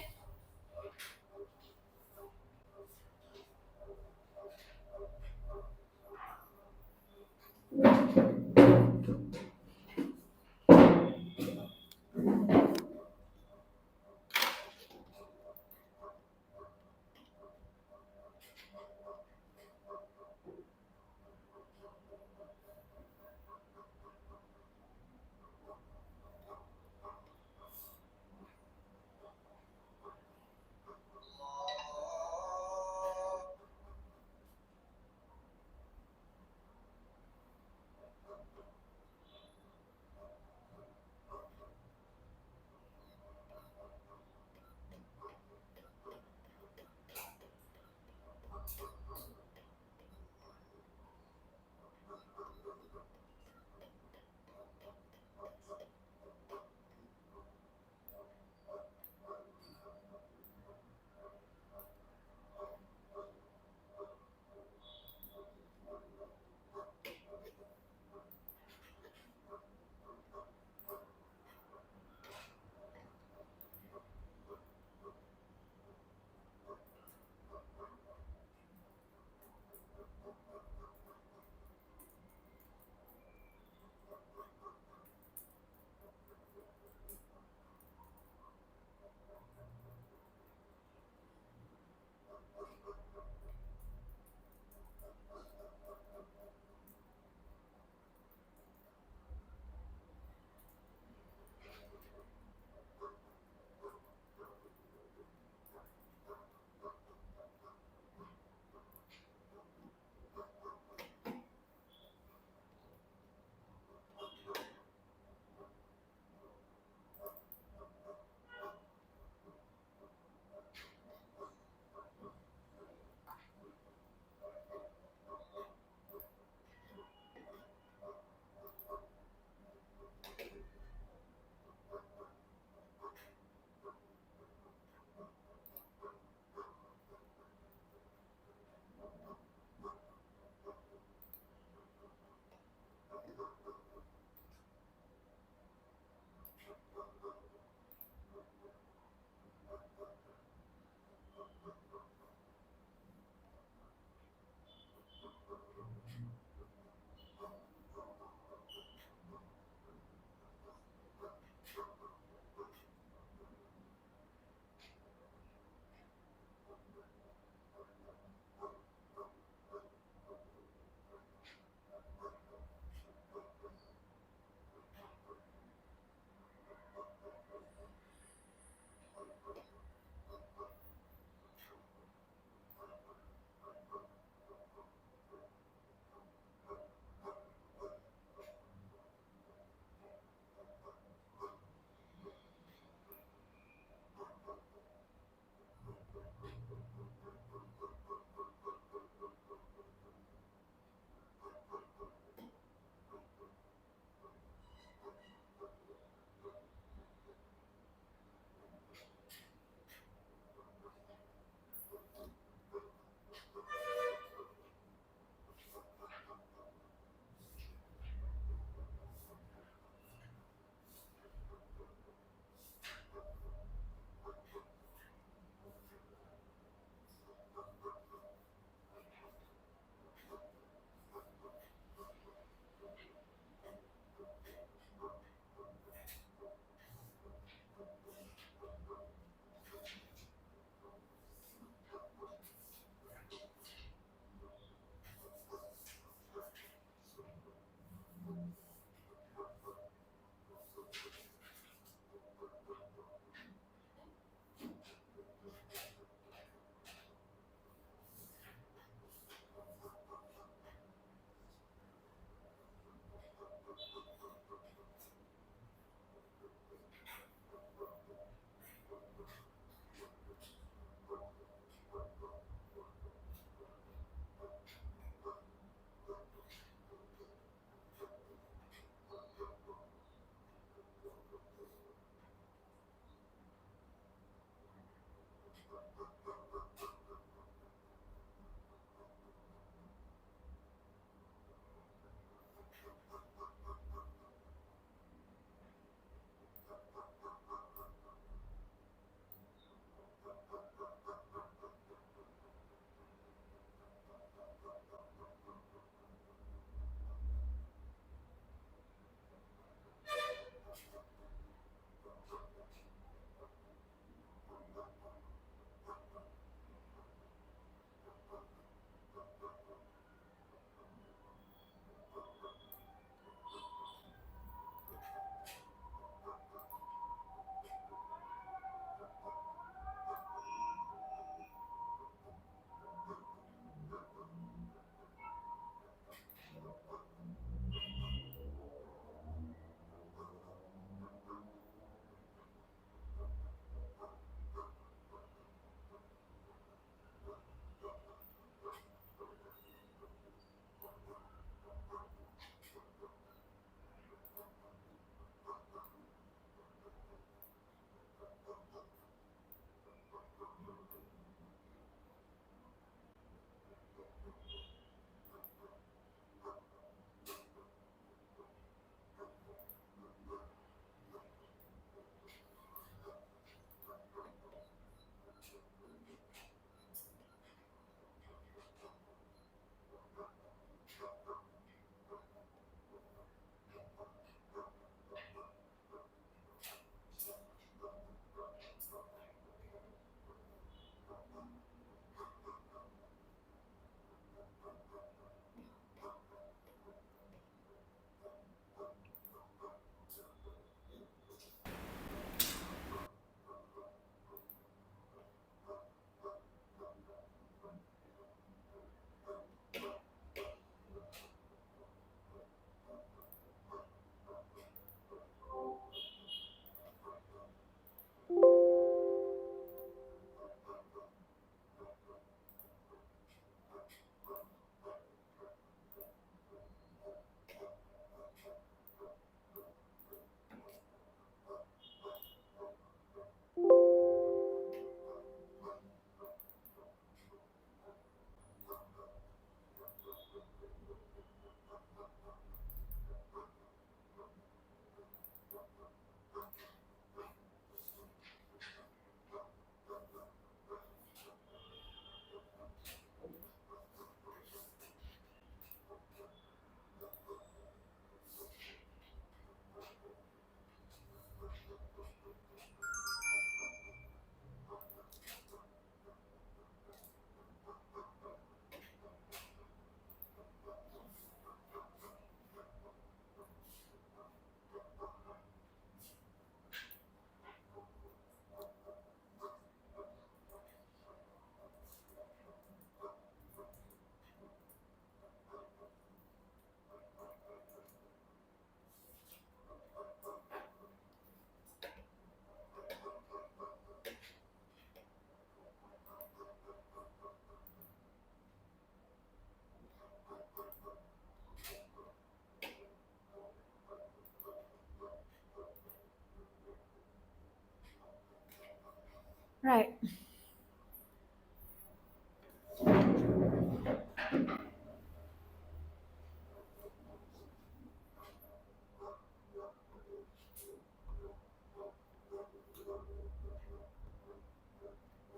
Right.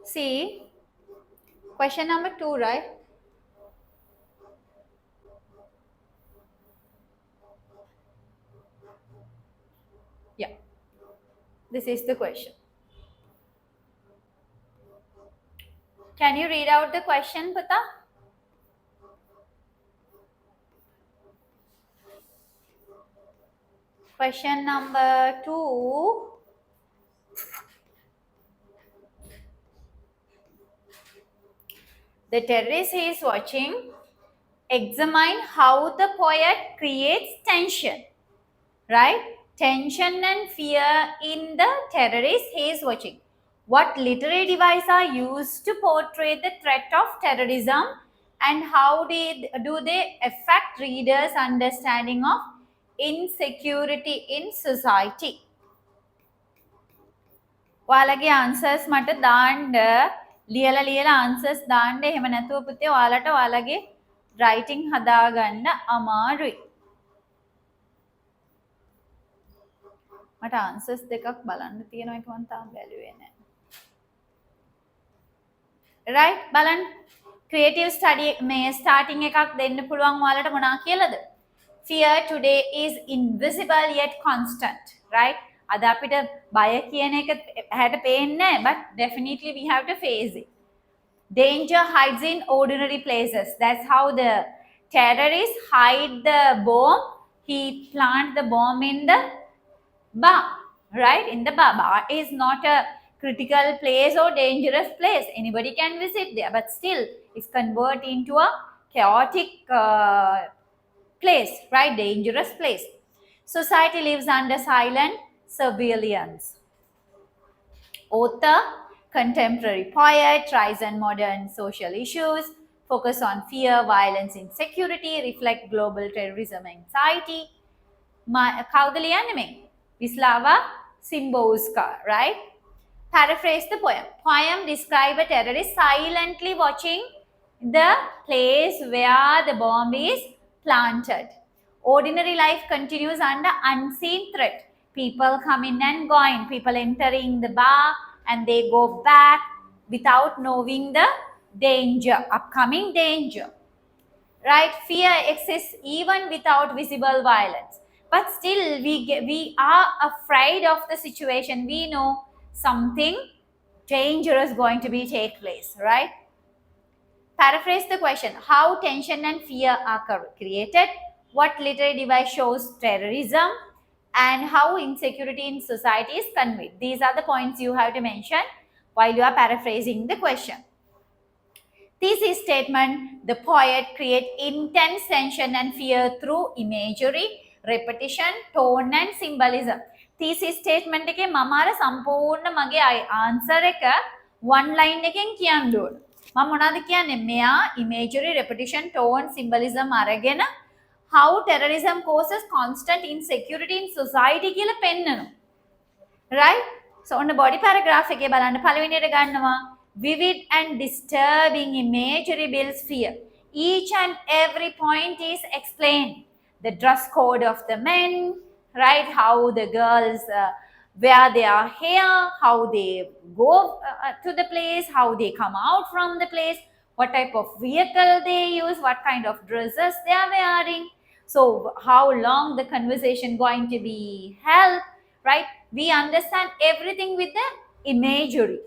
See, question number 2, right? Yeah, this is the question. Can you read out the question, Pata? Question number 2. The terrorist is watching. Examine how the poet creates tension, right? Tension and fear in the terrorist he is watching. What literary devices are used to portray the threat of terrorism, and how do they affect readers' understanding of insecurity in society? ඔයාලගේ answers මට දාන්න ලියලා answers දාන්න. එහෙම නැතුව පුතේ ඔයාලට ඔයාලගේ රයිටින් හදාගන්න අමාරුයි. මට ආන්සර්ස් දෙකක් බලන්න තියෙනවා, ඒක මම තාම බැලුවේ නැහැ. right බලන්න creative study මේ starting එකක් දෙන්න පුළුවන් ඔයාලට මොනවා කියලාද? Fear today is invisible yet constant, right? අද අපිට බය කියන එක ඇහැට පේන්නේ නැහැ, but definitely we have to face it. Danger hides in ordinary places. That's how the terrorists hide the bomb. He plant the bomb in the bar, right? In the bar. Bar is not a critical place or dangerous place. Anybody can visit there, but still it's converted into a chaotic place, right? Dangerous place. Society lives under silent surveillance. Author, contemporary poet, tries on modern social issues, focus on fear, violence, insecurity, reflect global terrorism, anxiety. කවුද ලියන්නේ මේ? Wisława Szymborska, right? Paraphrase the poem. Poem describe a terrorist silently watching the place where the bomb is planted. Ordinary life continues under unseen threat. People come in and go in. People entering the bar and they go back without knowing the danger, upcoming danger. Right? Fear exists even without visible violence. But still, we are afraid of the situation. We know something dangerous going to be take place, right? Paraphrase the question. How tension and fear are created? What literary device shows terrorism? And how insecurity in society is conveyed? These are the points you have to mention while you are paraphrasing the question. Thesis statement. The poet creates intense tension and fear through imagery, repetition, tone and symbolism. Thesis statement එකේ මම අර සම්පූර්ණ මගේ answer එක one line එකෙන් කියන්න ඕන. මම මොනවද කියන්නේ? මෙයා imagery, repetition, tone, symbolism අරගෙන how terrorism causes constant insecurity in society කියලා පෙන්නනවා. right? So on the body paragraph එකේ බලන්න පළවෙනියට ගන්නවා vivid and disturbing imagery builds fear. Each and every point is explained. The dress code of the men, right? How the girls wear their hair, how they go to the place, how they come out from the place, what type of vehicle they use, what kind of dresses they are wearing. So how long the conversation going to be held, right? We understand everything with the imagery,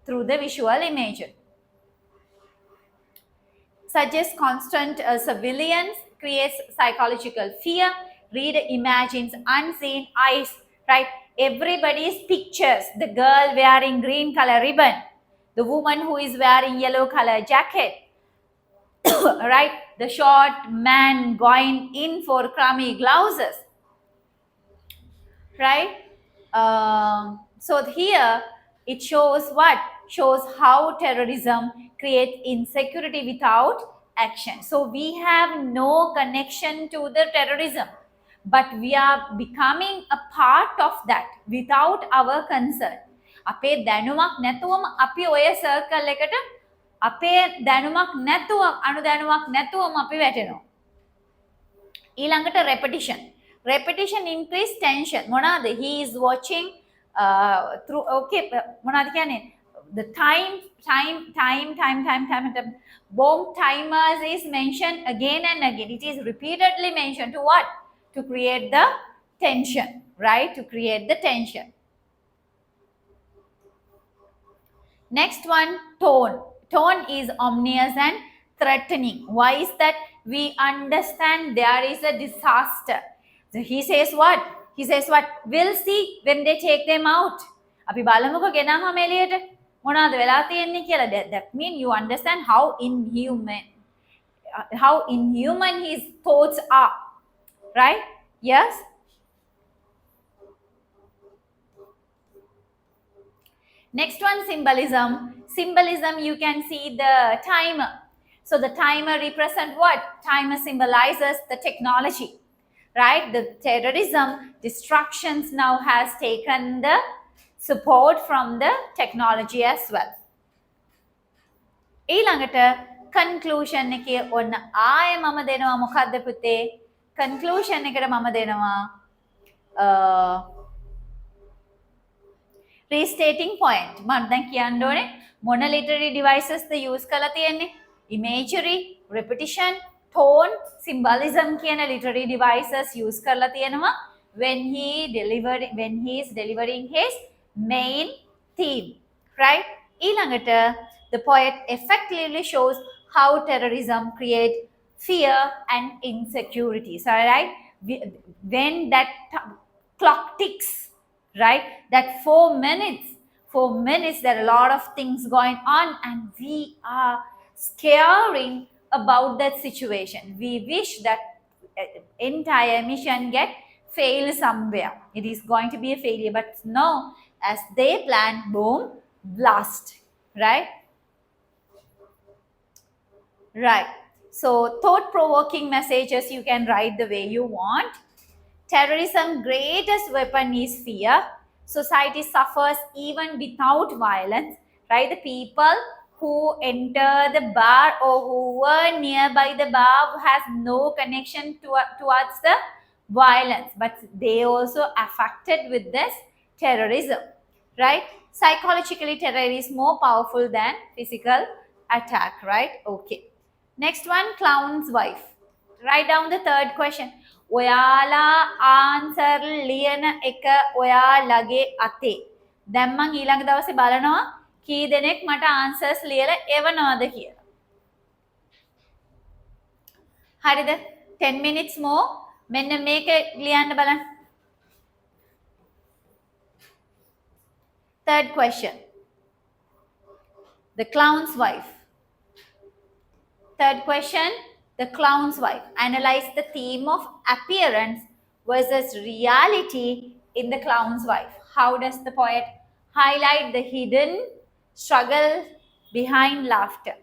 through the visual imagery. Suggests constant surveillance, creates psychological fear. Reader imagines unseen eyes, right? Everybody's pictures. The girl wearing green color ribbon, the woman who is wearing yellow color jacket, right? The short man going in for crummy blouses, right? So here it shows what? Shows how terrorism creates insecurity without action. So we have no connection to the terrorism, but we are becoming a part of that without our consent. අපේ දැනුමක් නැතුවම අපි ඔය circle එකට අපේ දැනුමක් නැතුව අනුදැනුමක් නැතුවම අපි වැටෙනවා. ඊළඟට repetition increase tension. මොනවාද? he is watching through okay මොනවාද කියන්නේ? the time bomb timers is mentioned again and again. It is repeatedly mentioned to what? To create the tension, right? To create the tension. Next one, tone is ominous and threatening. Why is that? We understand there is a disaster. So he says what? We'll see when they take them out. අපි බලමුකෝ ගෙනාම එළියට මොනවද වෙලා තියෙන්නේ කියලා. That means you understand how inhuman his thoughts are, right? Yes. Next one, symbolism. You can see the timer. So the timer represents what? Timer symbolizes the technology, right? The terrorism destructions now has taken the support from the technology as well. ඊළඟට conclusion එකේ ඔන්න ආයෙ මම දෙනවා මොකද්ද පුතේ? conclusion එකට මම දෙනවා restating point. මම දැන් කියන්න ඕනේ මොන literary devices ද use කරලා තියෙන්නේ? imagery, repetition, tone, symbolism කියන literary devices use කරලා තියෙනවා when he is delivering his main theme, right? ඊළඟට the poet effectively shows how terrorism create fear and insecurity. So right, when that clock ticks, right, that 4 minutes there are a lot of things going on and we are scaring about that situation. We wish that entire mission get fail somewhere. It is going to be a failure, but no, as they plan, boom, blast, right? So thought-provoking messages you can write the way you want. Terrorism greatest weapon is fear. Society suffers even without violence, right? The people who enter the bar or who were nearby the bar has no connection towards the violence, but they also affected with this terrorism, right? Psychologically, terror is more powerful than physical attack, right? Okay. Next one, clown's wife. Write down the third question. ඔයාලා answer ලියන එක ඔයාලගේ අතේ. දැන් මං ඊළඟ දවසේ බලනවා කී දෙනෙක් මට ආන්සර්ස් ලියලා එවනවද කියලා. හරිද? 10 minutes more. මෙන්න මේක ලියන්න බලන්න. Third question. The clown's wife. Third question. The clown's wife. Analyze the theme of appearance versus reality in the clown's wife. How does the poet highlight the hidden struggle behind laughter?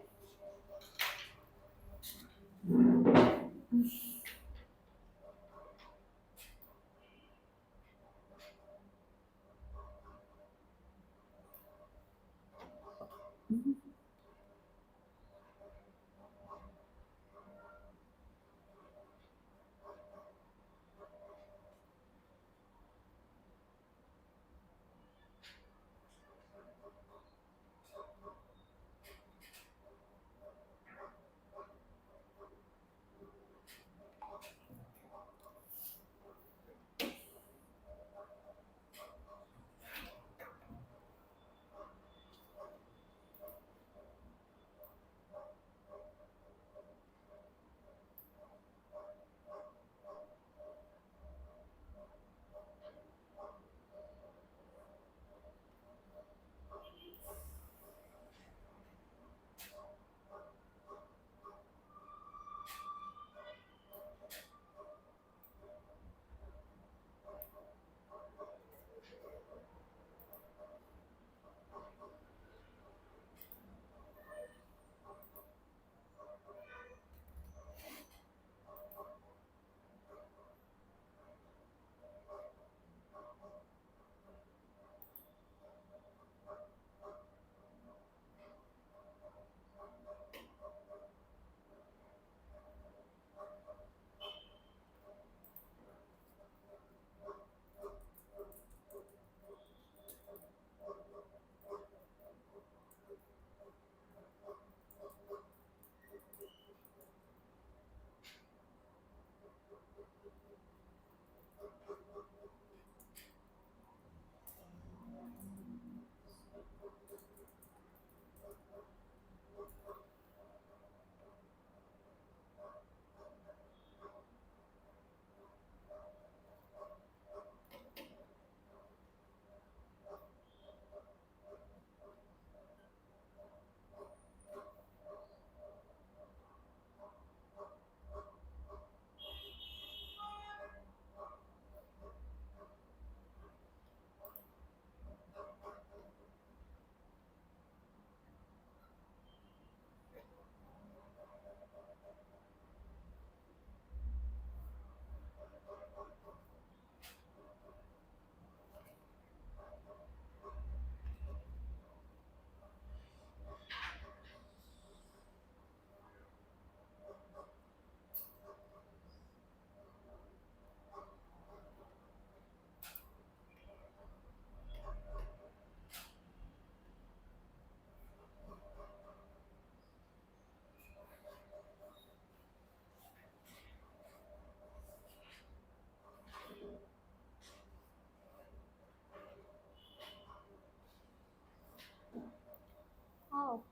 Oh.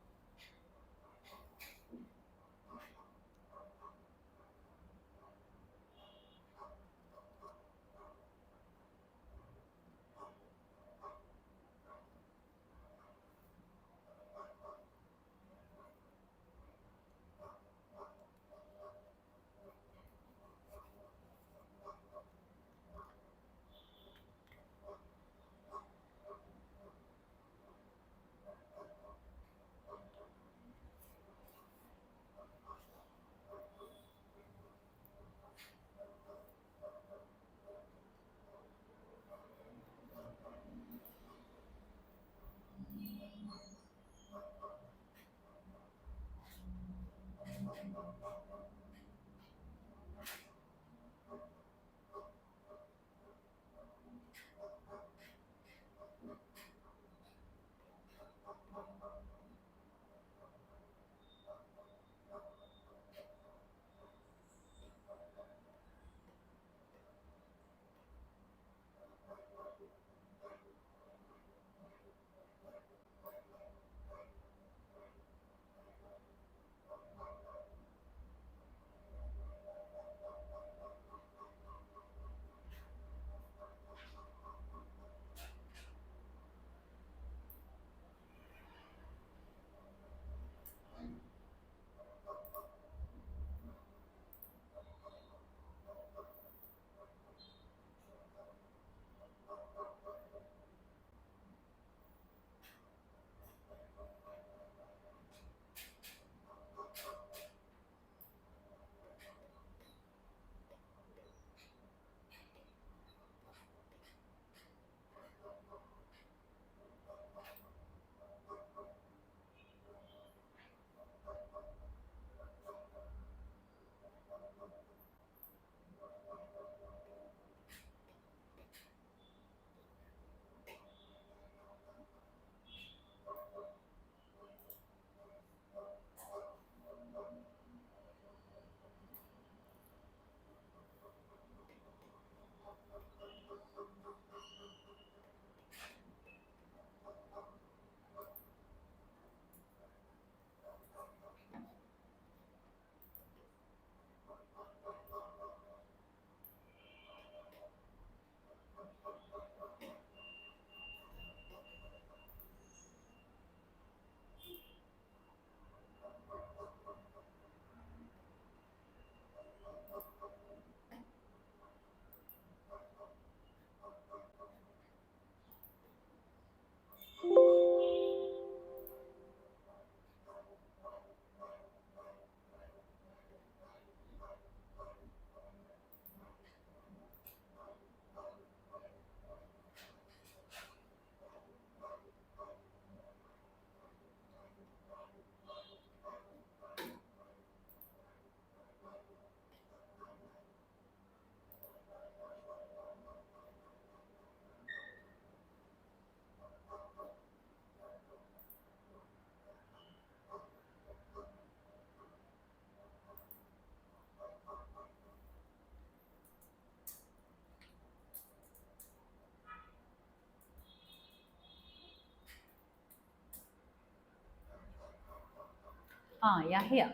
Ah, yeah, here.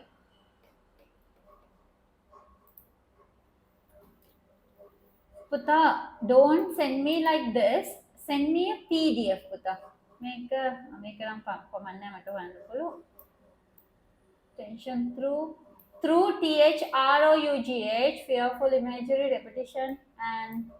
Puta, don't send me like this. Send me a PDF, Puta. Make a tension through THROUGH, fearful imagery, repetition, and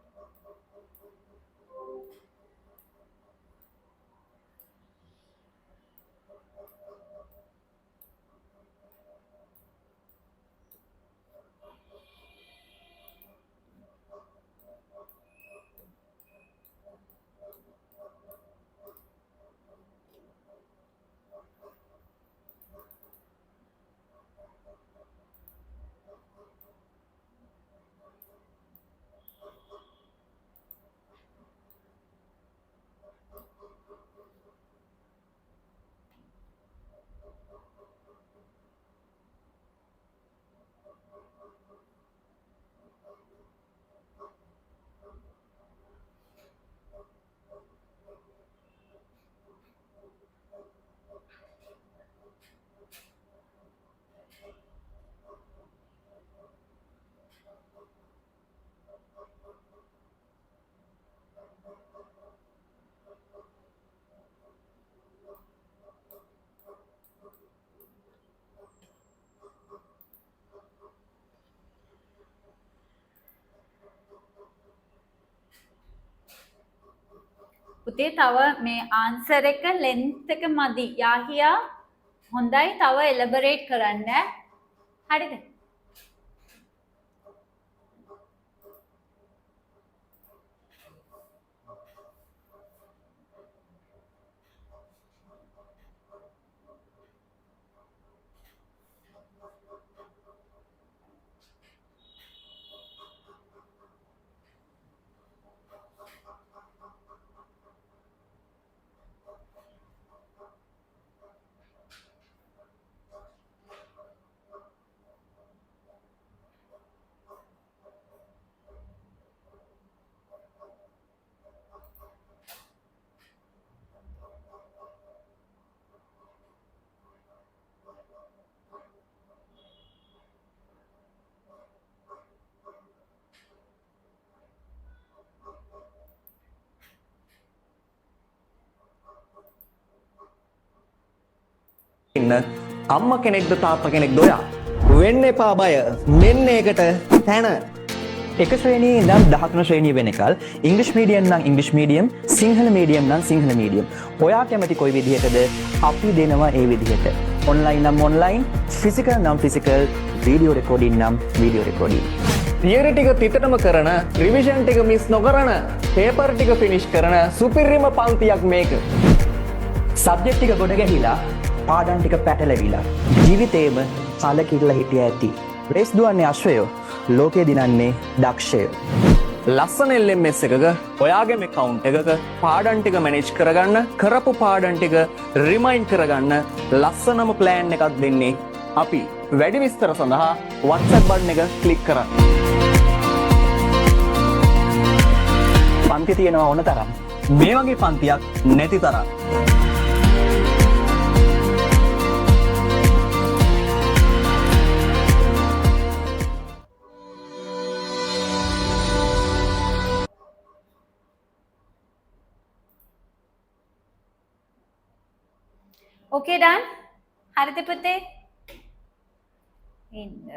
පුතේ තව මේ answer එක length එක මදි. යාහියා හොඳයි තව elaborate කරන්න. හරිද? ඉන්න අම්ම කෙනෙක්ද තාත්ත කෙනෙක්ද ඔයා වෙන්න එපා බය මෙන්න ඒකට තැන එක ශ්‍රේණියේ ඉඳන් 13 ශ්‍රේණිය වෙනකල් ඉංග්‍රීසි මීඩියම් නම් ඉංග්‍රීසි මීඩියම් සිංහල මීඩියම් නම් සිංහල මීඩියම් ඔයා කැමති කොයි විදිහටද අපි දෙනවා ඒ විදිහට ඔන්ලයින් නම් ඔන්ලයින් ෆිසිකල් නම් ෆිසිකල් වීඩියෝ රෙකෝඩින් නම් වීඩියෝ රෙකෝඩින් තියරි ටික තිතටම කරන රිවිෂන් ටික මිස් නොකරන පේපර් ටික ෆිනිෂ් කරන සුපිරිම පන්තියක් මේක සබ්ජෙක්ට් ටික ගොඩ ගැහිලා පාඩම් ටික පැටලවිලා ජීවිතේම කලකිරලා හිටිය ඇති රේස් දුවන්නේ අශ්වයෝ ලෝකේ දිනන්නේ දක්ෂයෝ ලස්සන LMS එකක ඔයාගේම account එකක පාඩම් ටික මැනේජ් කරගන්න කරපු පාඩම් ටික රිමයින්ඩ් කරගන්න ලස්සනම plan එකක් දෙන්නේ අපි වැඩි විස්තර සඳහා WhatsApp button එක ක්ලික් කරන්න පන්ති තියෙනවා ඕන තරම් මේ වගේ පන්තියක් නැති තරම් Okay, done? හරිද පුතේ? ඉන්න.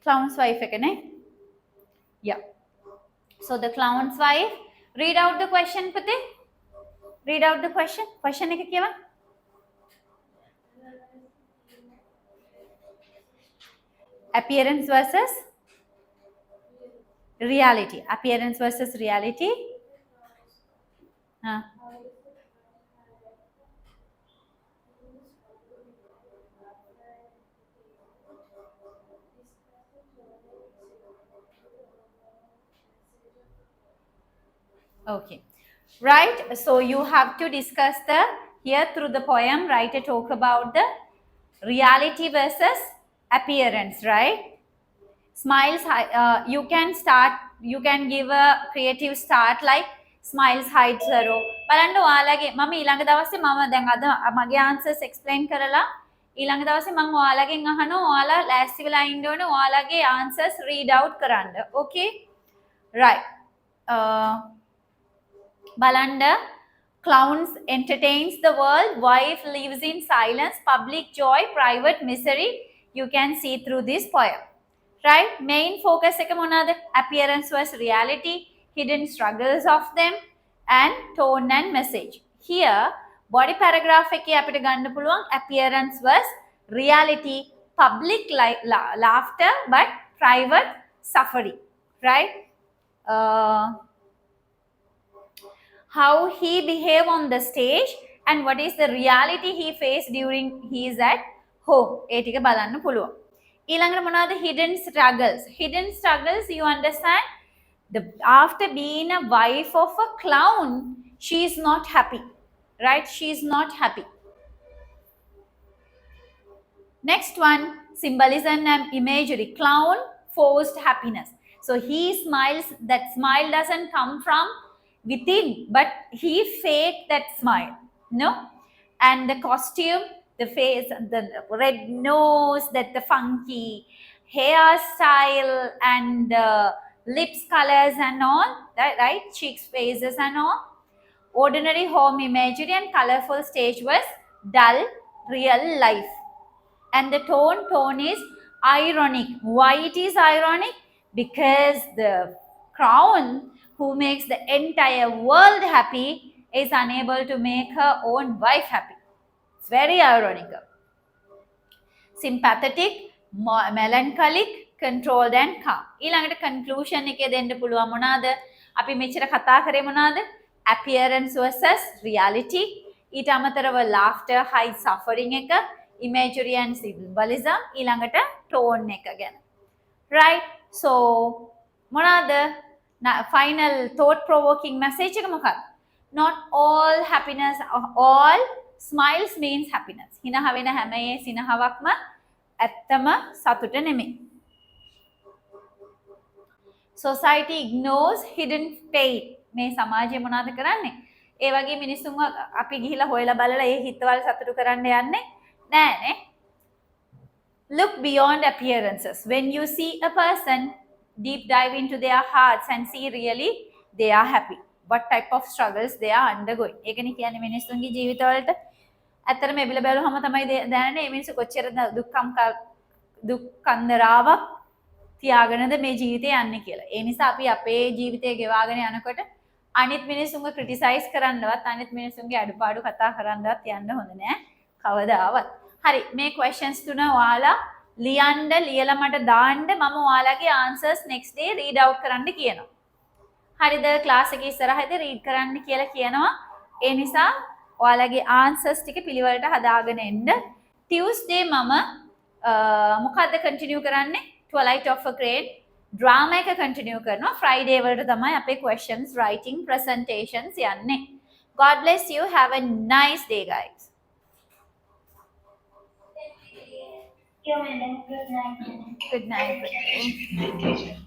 Clown's wife again. Yeah. So the clown's wife. Read out the question, Pute. Read out the question. Question එක කියවන්න. Appearance versus reality. Appearance versus reality. Okay, right. So you have to discuss the here through the poem. Write a talk about the reality versus appearance. Right. Smiles. You can start. You can give a creative start like smiles hides zero. බලන්න ඔයාලගේ මම ඊළඟ දවසේ මම දැන් අද මගේ answers explain කරලා ඊළඟ දවසේ මම ඔයාලගෙන් අහනවා ඔයාලා ලෑස්ති වෙලා ඉන්න ඕනේ ඔයාලගේ answers read out කරන්න. Okay. Right. Balanda, clowns entertains the world, wife lives in silence, public joy, private misery. You can see through this poem. right? Main focus එක මොනවාද? Appearance versus reality, hidden struggles of them, and tone and message. Here body paragraph එකේ අපිට ගන්න පුළුවන් appearance versus reality, public laughter but private suffering, right? How he behave on the stage and what is the reality he faced during he is at home. ඒ ටික බලන්න පුළුවන්. ඊළඟට මොනවද? hidden struggles. Hidden struggles, you understand, after being a wife of a clown, she is not happy, right? She is not happy. Next one, symbolism and imagery. Clown, forced happiness. So he smiles, that smile doesn't come from within, but he faked that smile, no? And the costume, the face, the red nose, that the funky hairstyle and the lips colors and all, that, right? Cheeks, faces and all. Ordinary home imagery and colorful stage was dull real life. And the tone is ironic. Why it is ironic? Because the crown who makes the entire world happy is unable to make her own wife happy. It's very ironic. Sympathetic, melancholic, controlled and calm. ඊළඟට conclusion එකේ දෙන්න පුළුවන් මොනවාද? අපි මෙච්චර කතා කරේ මොනවාද? Appearance versus reality. ඊට අමතරව laughter, high suffering එක, imagery and symbolism, ඊළඟට tone එක ගැන. Right? So මොනවාද? Final thought provoking message එක මොකක්ද? Not all happiness, all smiles means happiness. හිනහ වෙන හැම සිනහවක්ම ඇත්තම සතුට නෙමෙයි. Society ignores hidden pain. මේ සමාජය මොනවද කරන්නේ? ඒ වගේ මිනිස්සුන්ව අපි ගිහිලා හොයලා බලලා ඒ හිතවල සතුටු කරන්න යන්නේ නෑනේ. Look beyond appearances. When you see a person, deep dive into their hearts and see really they are happy. What type of struggles they are undergoing. ඒකනේ කියන්නේ මිනිස්සුන්ගේ ජීවිතවලට ඇත්තටම එබිල බැලුවම තමයි දැනන්නේ මේ මිනිස්සු කොච්චර දුක් කන්දරාවක් තියාගෙනද මේ ජීවිතේ යන්නේ කියලා. ඒ නිසා අපි අපේ ජීවිතය ගෙවාගෙන යනකොට අනිත් මිනිස්සුන්ව ක්‍රිටිසයිස් කරන්නවත් අනිත් මිනිස්සුන්ගේ අඩුපාඩු කතා කරන්නවත් යන්න හොඳ නෑ කවදාවත්. හරි, මේ questions තුන ඔයාලා ලියන්න, ලියලා මට දාන්න. මම ඔයාලගේ answers next day read out කරන්න කියනවා. හරිද? ක්ලාස් එකේ ඉස්සරහදී read කරන්න කියලා කියනවා. ඒ නිසා ඔයාලගේ answers ටික පිළිවෙලට හදාගෙන එන්න. Tuesday මම මොකද්ද continue කරන්නේ? Twilight of a Crane drama එක continue කරනවා. Friday වලට තමයි අපේ questions writing presentations යන්නේ. God bless you. Have a nice day, guys. Yeah, madam. Good night. Good night.